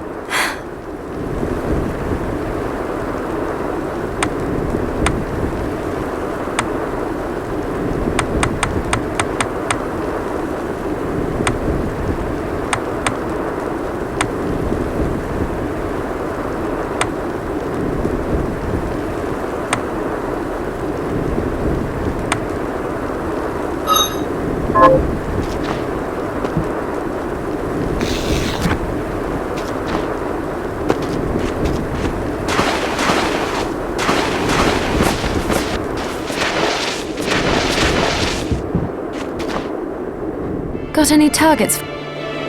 Got any targets?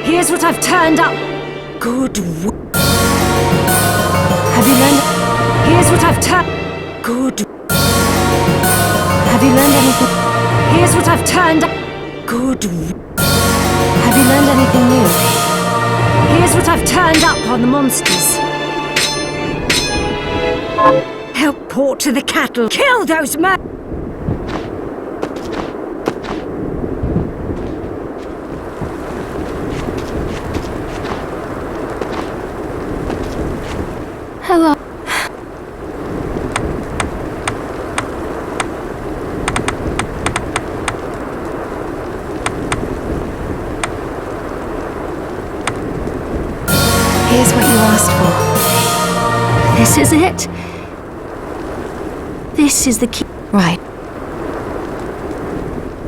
Here's what I've turned up. Good work. I've turned... Good. Have you learned anything? Here's what I've turned... Good. Have you learned anything new? Here's what I've turned up on the monsters. Help port to the cattle. Kill those men! Hello. Here's what you asked for. This is it. This is the key. Right.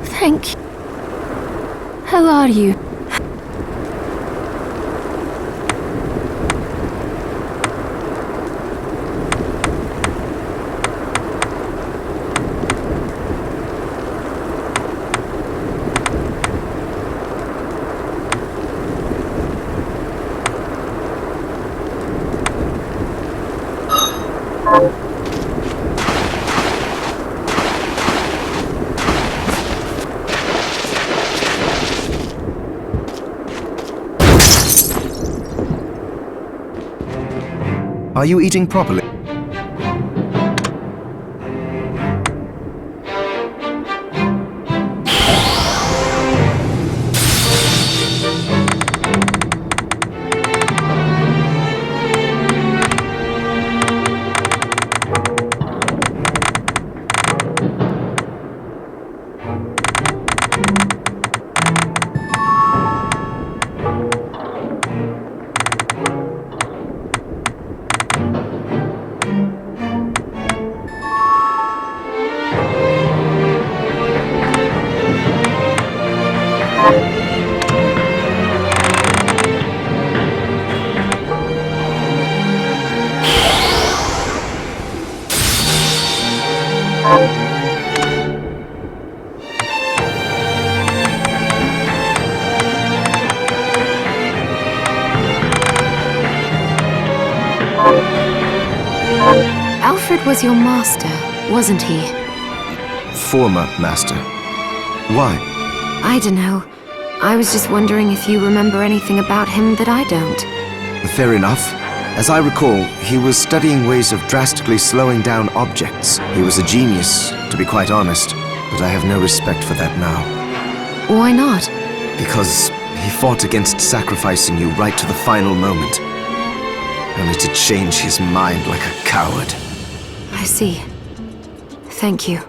Thank you. How are you? Are you eating properly? Alfred was your master, wasn't he? Former master. Why? I don't know. I was just wondering if you remember anything about him that I don't. Fair enough. As I recall, he was studying ways of drastically slowing down objects. He was a genius, to be quite honest, but I have no respect for that now. Why not? Because he fought against sacrificing you right to the final moment. Only to change his mind like a coward. I see. Thank you.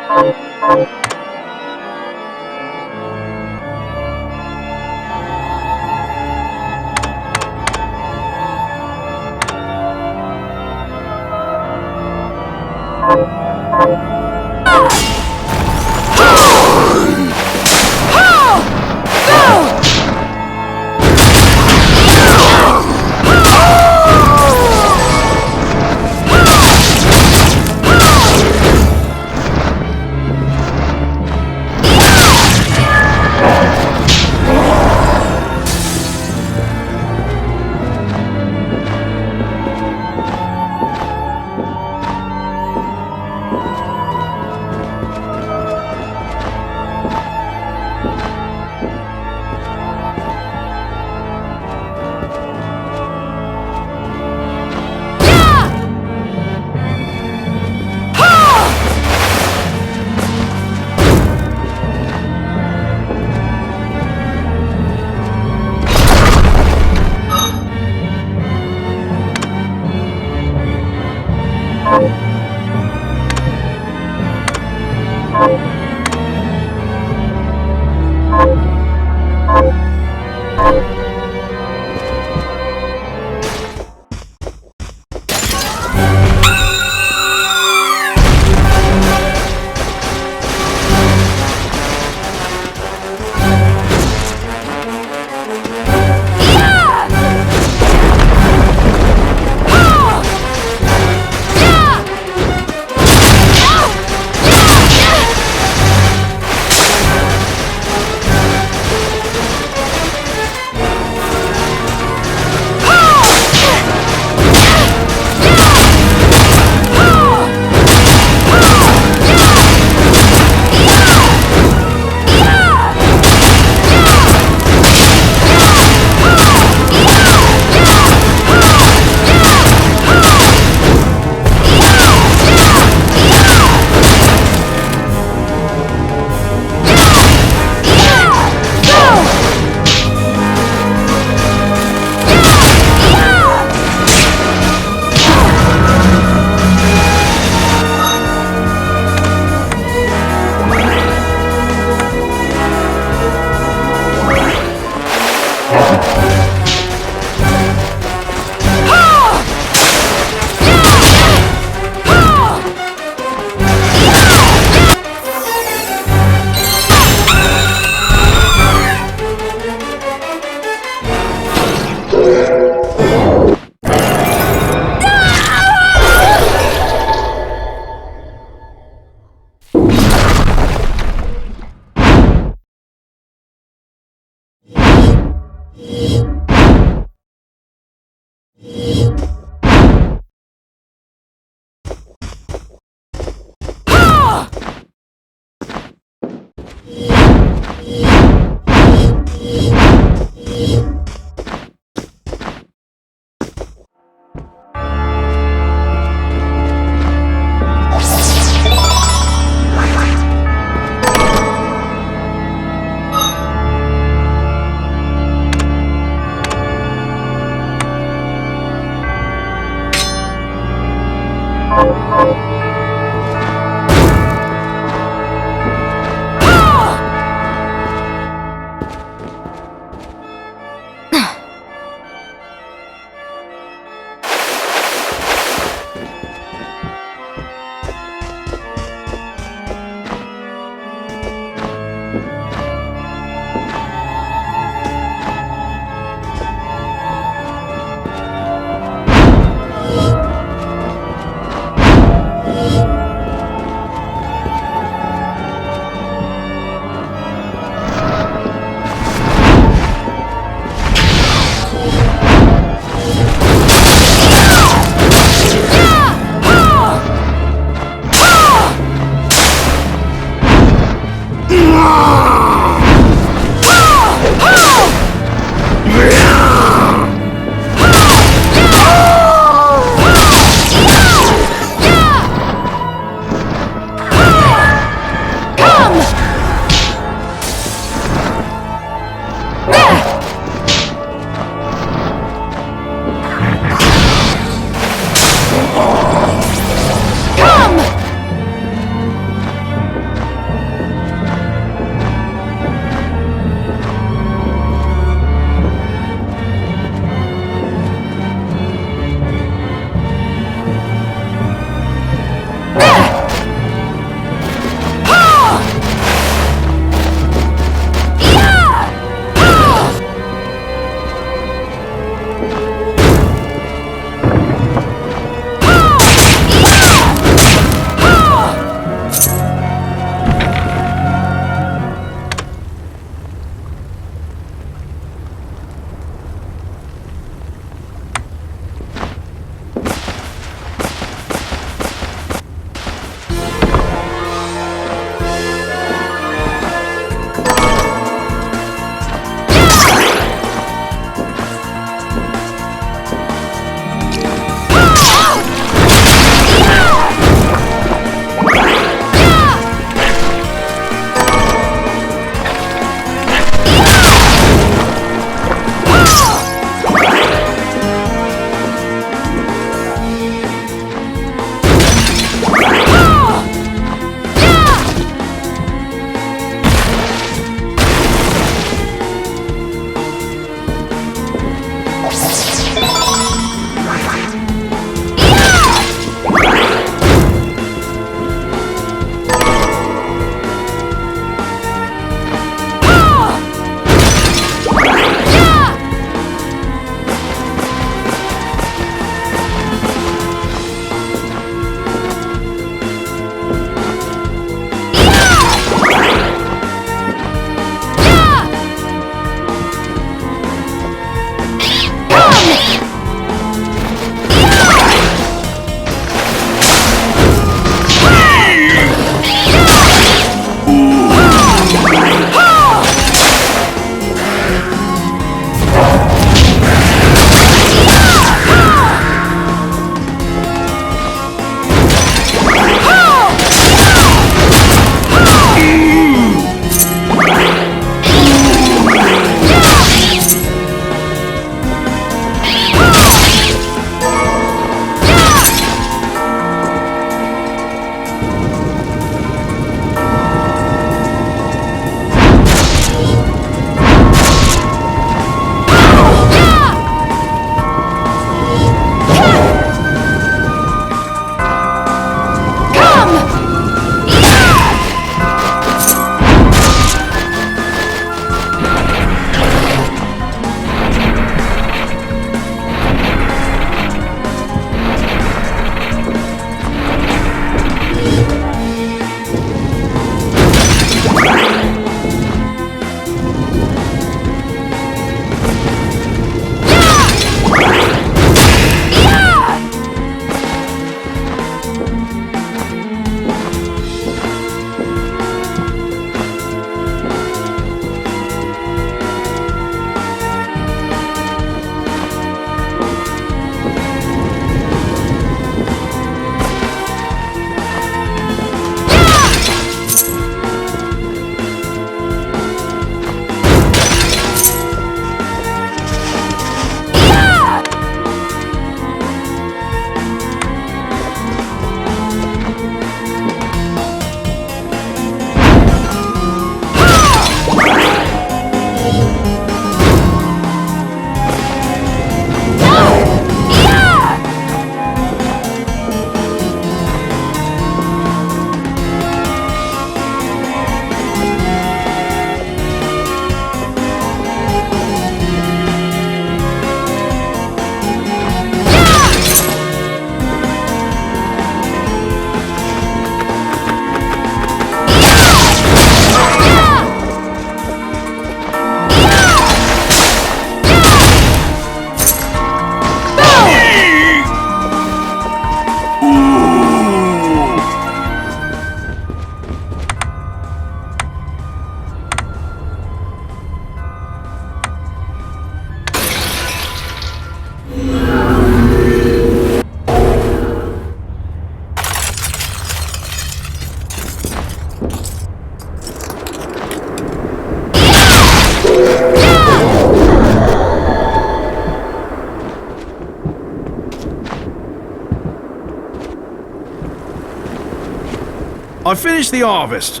I finished the harvest.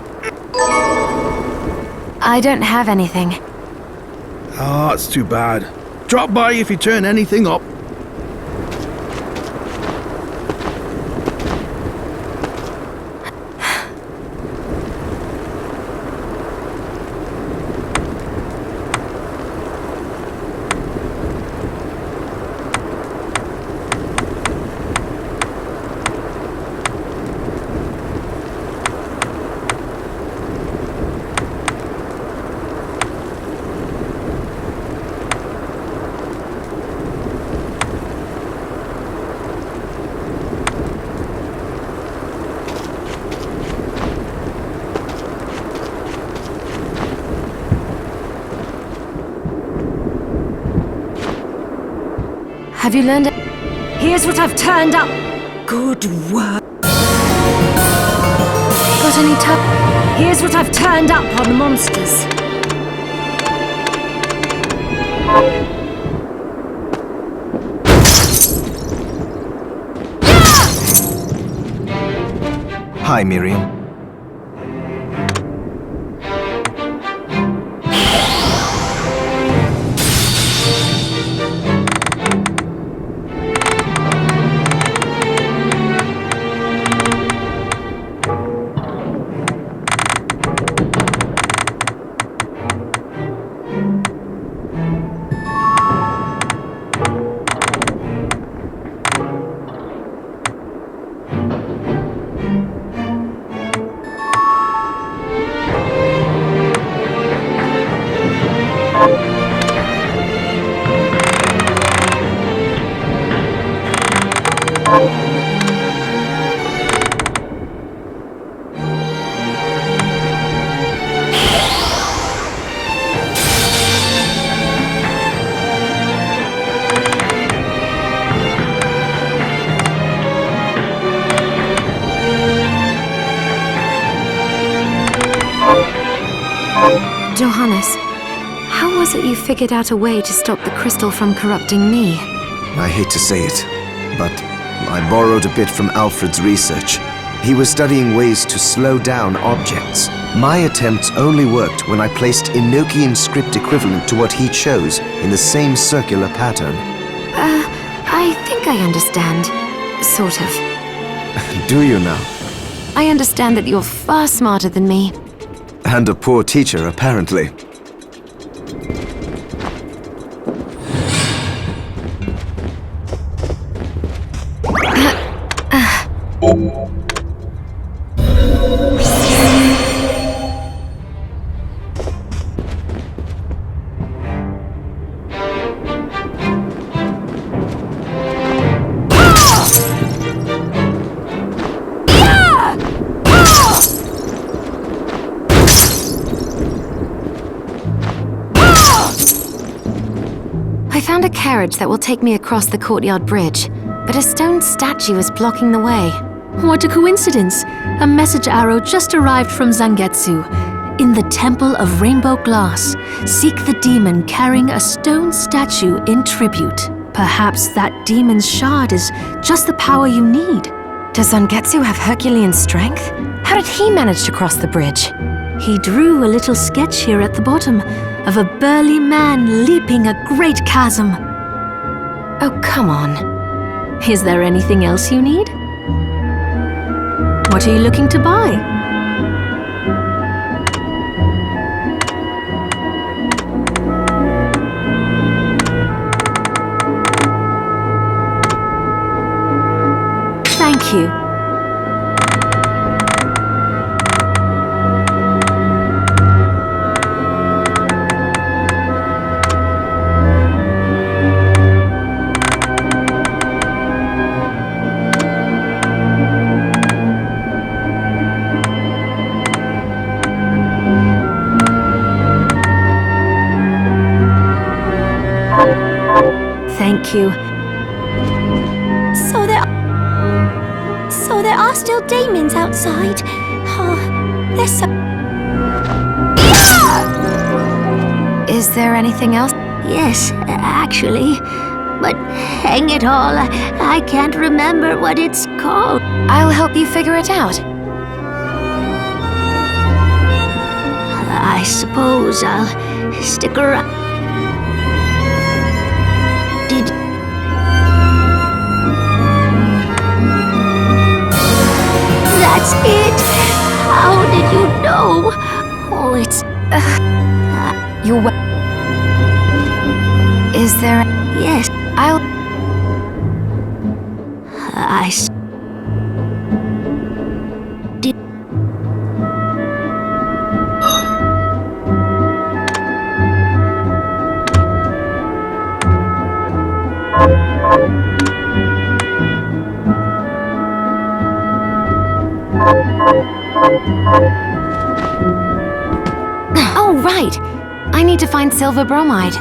I don't have anything. Ah, it's too bad. Drop by if you turn anything up. Have you learned it? Here's what I've turned up. Good work. Got any tuck? Here's what I've turned up on the monsters. Hi, Miriam. Johannes, how was it you figured out a way to stop the crystal from corrupting me? I hate to say it, but I borrowed a bit from Alfred's research. He was studying ways to slow down objects. My attempts only worked when I placed Enochian script equivalent to what he chose in the same circular pattern. I think I understand. Sort of. Do you now? I understand that you're far smarter than me. And a poor teacher, apparently. I found a carriage that will take me across the courtyard bridge, but a stone statue is blocking the way. What a coincidence! A message arrow just arrived from Zangetsu. In the Temple of Rainbow Glass, seek the demon carrying a stone statue in tribute. Perhaps that demon's shard is just the power you need. Does Zangetsu have Herculean strength? How did he manage to cross the bridge? He drew a little sketch here at the bottom of a burly man leaping a great chasm. Oh, come on. Is there anything else you need? What are you looking to buy? Thank you. Thank you. So there are still demons outside. Oh, they're so... Is there anything else? Yes, actually. But hang it all, I can't remember what it's called. I'll help you figure it out. I suppose I'll stick around. That's it! How did you know? Oh, it's... You're Is there... Yes, I'll... did... Oh, right! I need to find silver bromide.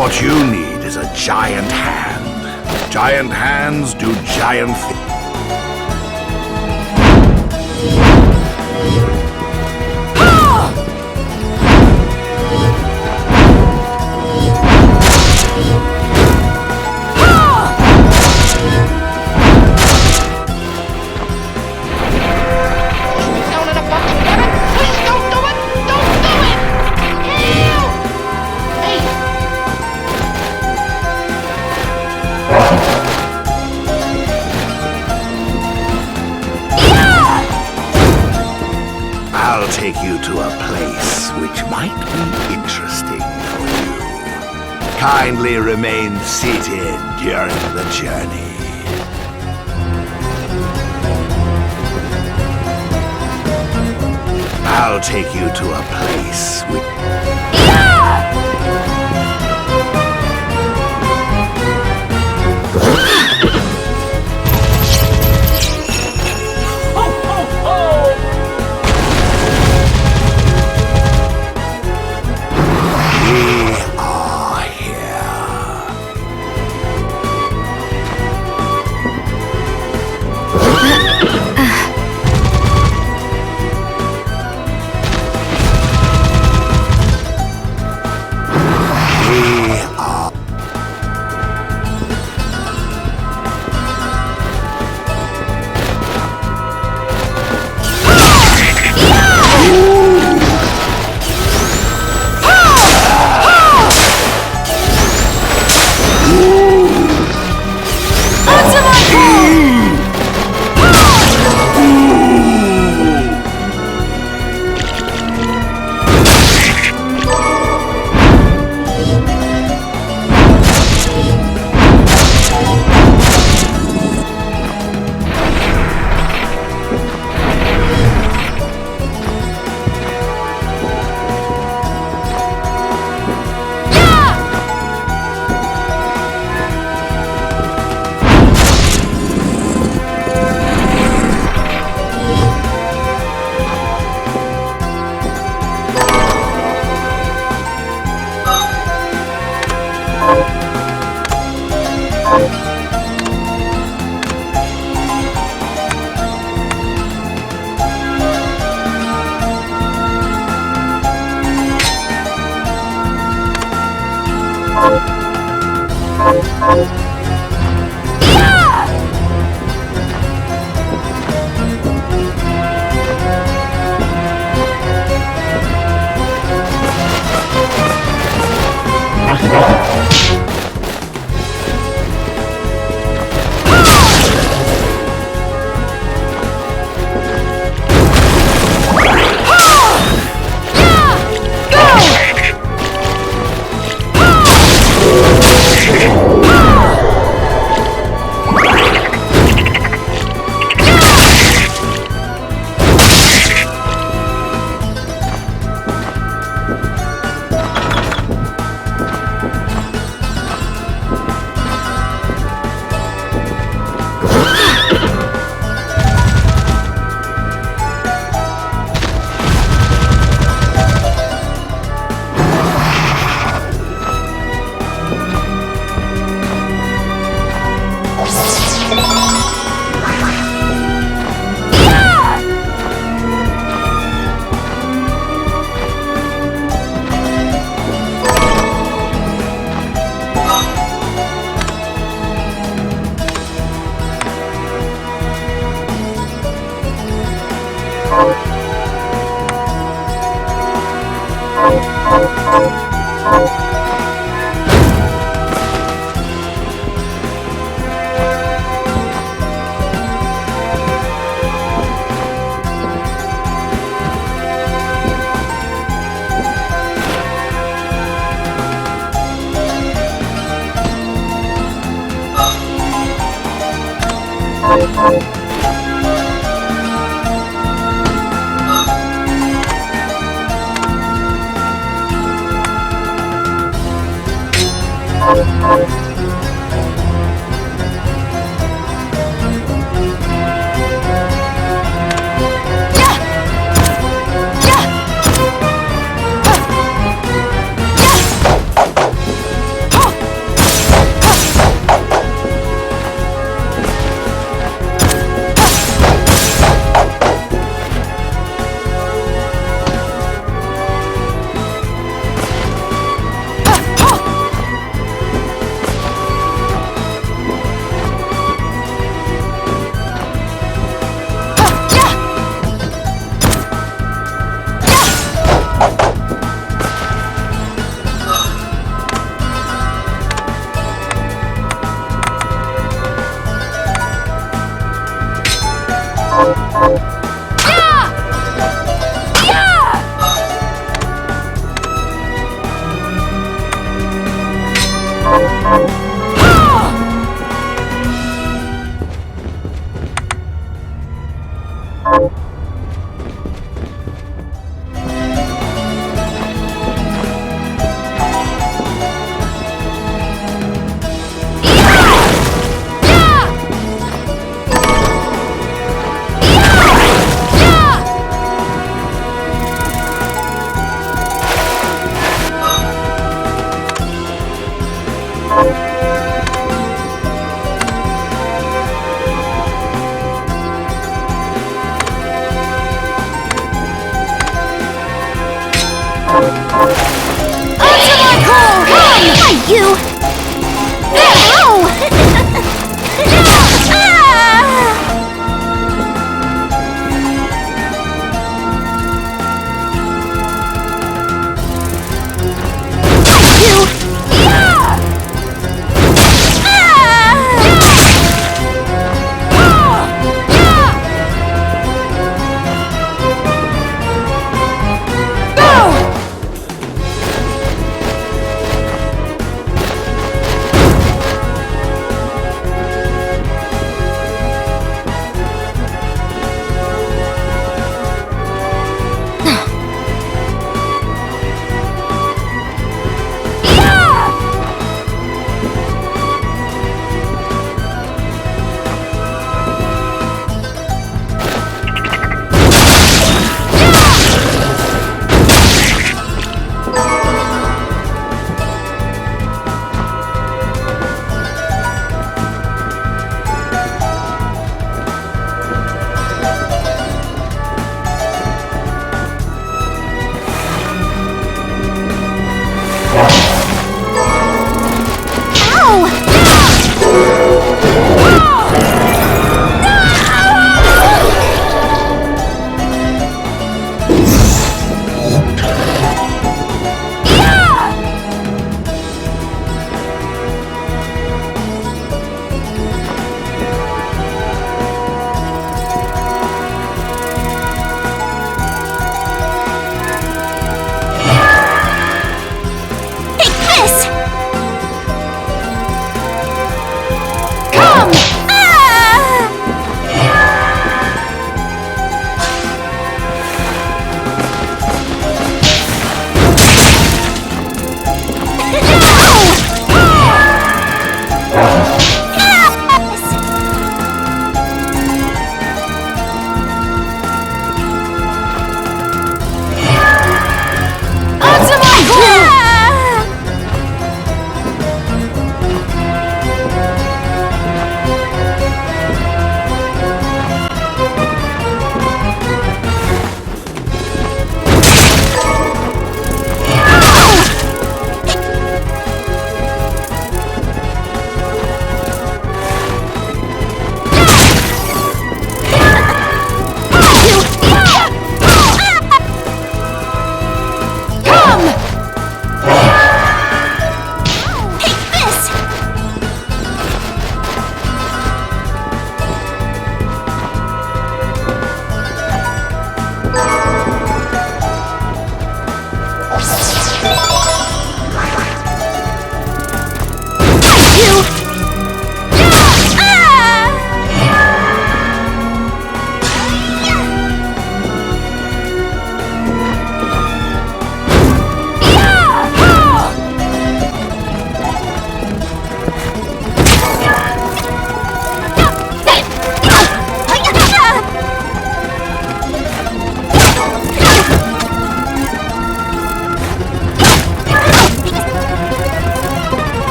What you need is a giant hand. Giant hands do giant things. I'll take you to a place which might be interesting for you. Kindly remain seated during the journey. I'll take you to a place which...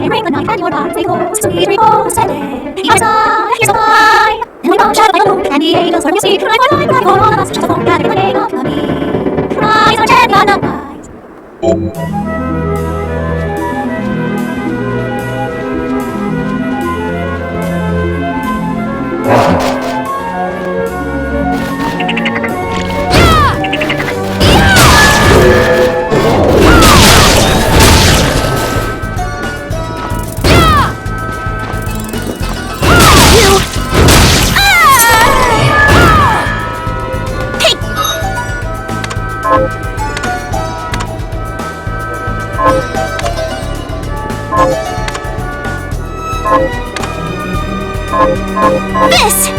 and bring the knife and your arms. They go sweet repose and here's I, and we come shadowed by the moon, and the angels work your speak. Cry for all of us, just a phone gathered in the name of the me. Rise, our champion of rise. This!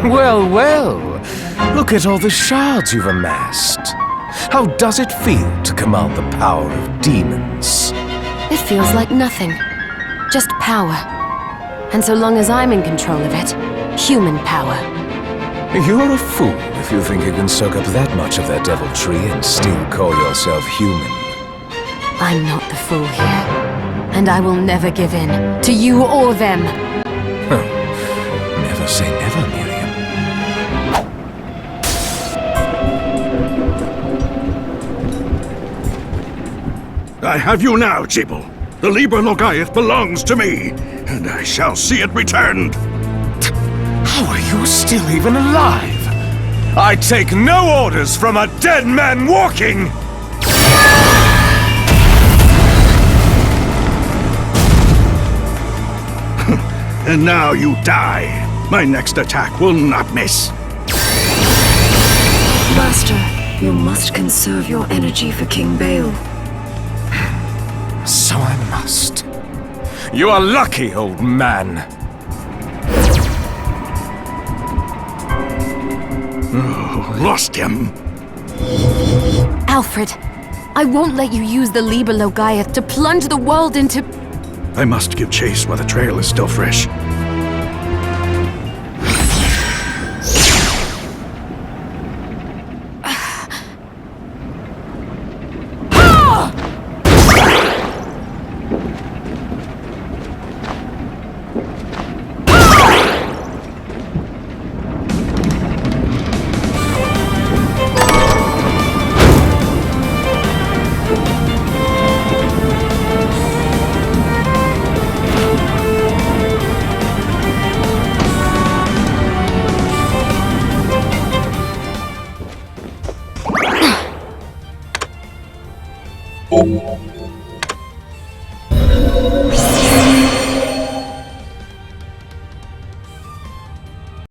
Well, well. Look at all the shards you've amassed. How does it feel to command the power of demons? It feels like nothing. Just power. And so long as I'm in control of it, human power. You're a fool if you think you can soak up that much of their deviltry and still call yourself human. I'm not the fool here. And I will never give in, to you or them. Never say never, Miriam. I have you now, Jibble. The Liber Logaeth belongs to me, and I shall see it returned. How are you still even alive? I take no orders from a dead man walking! And now you die. My next attack will not miss. Master, you must conserve your energy for King Bale. So I must. You are lucky, old man. Oh, lost him. Alfred, I won't let you use the Liber Logaeth to plunge the world into... I must give chase while the trail is still fresh.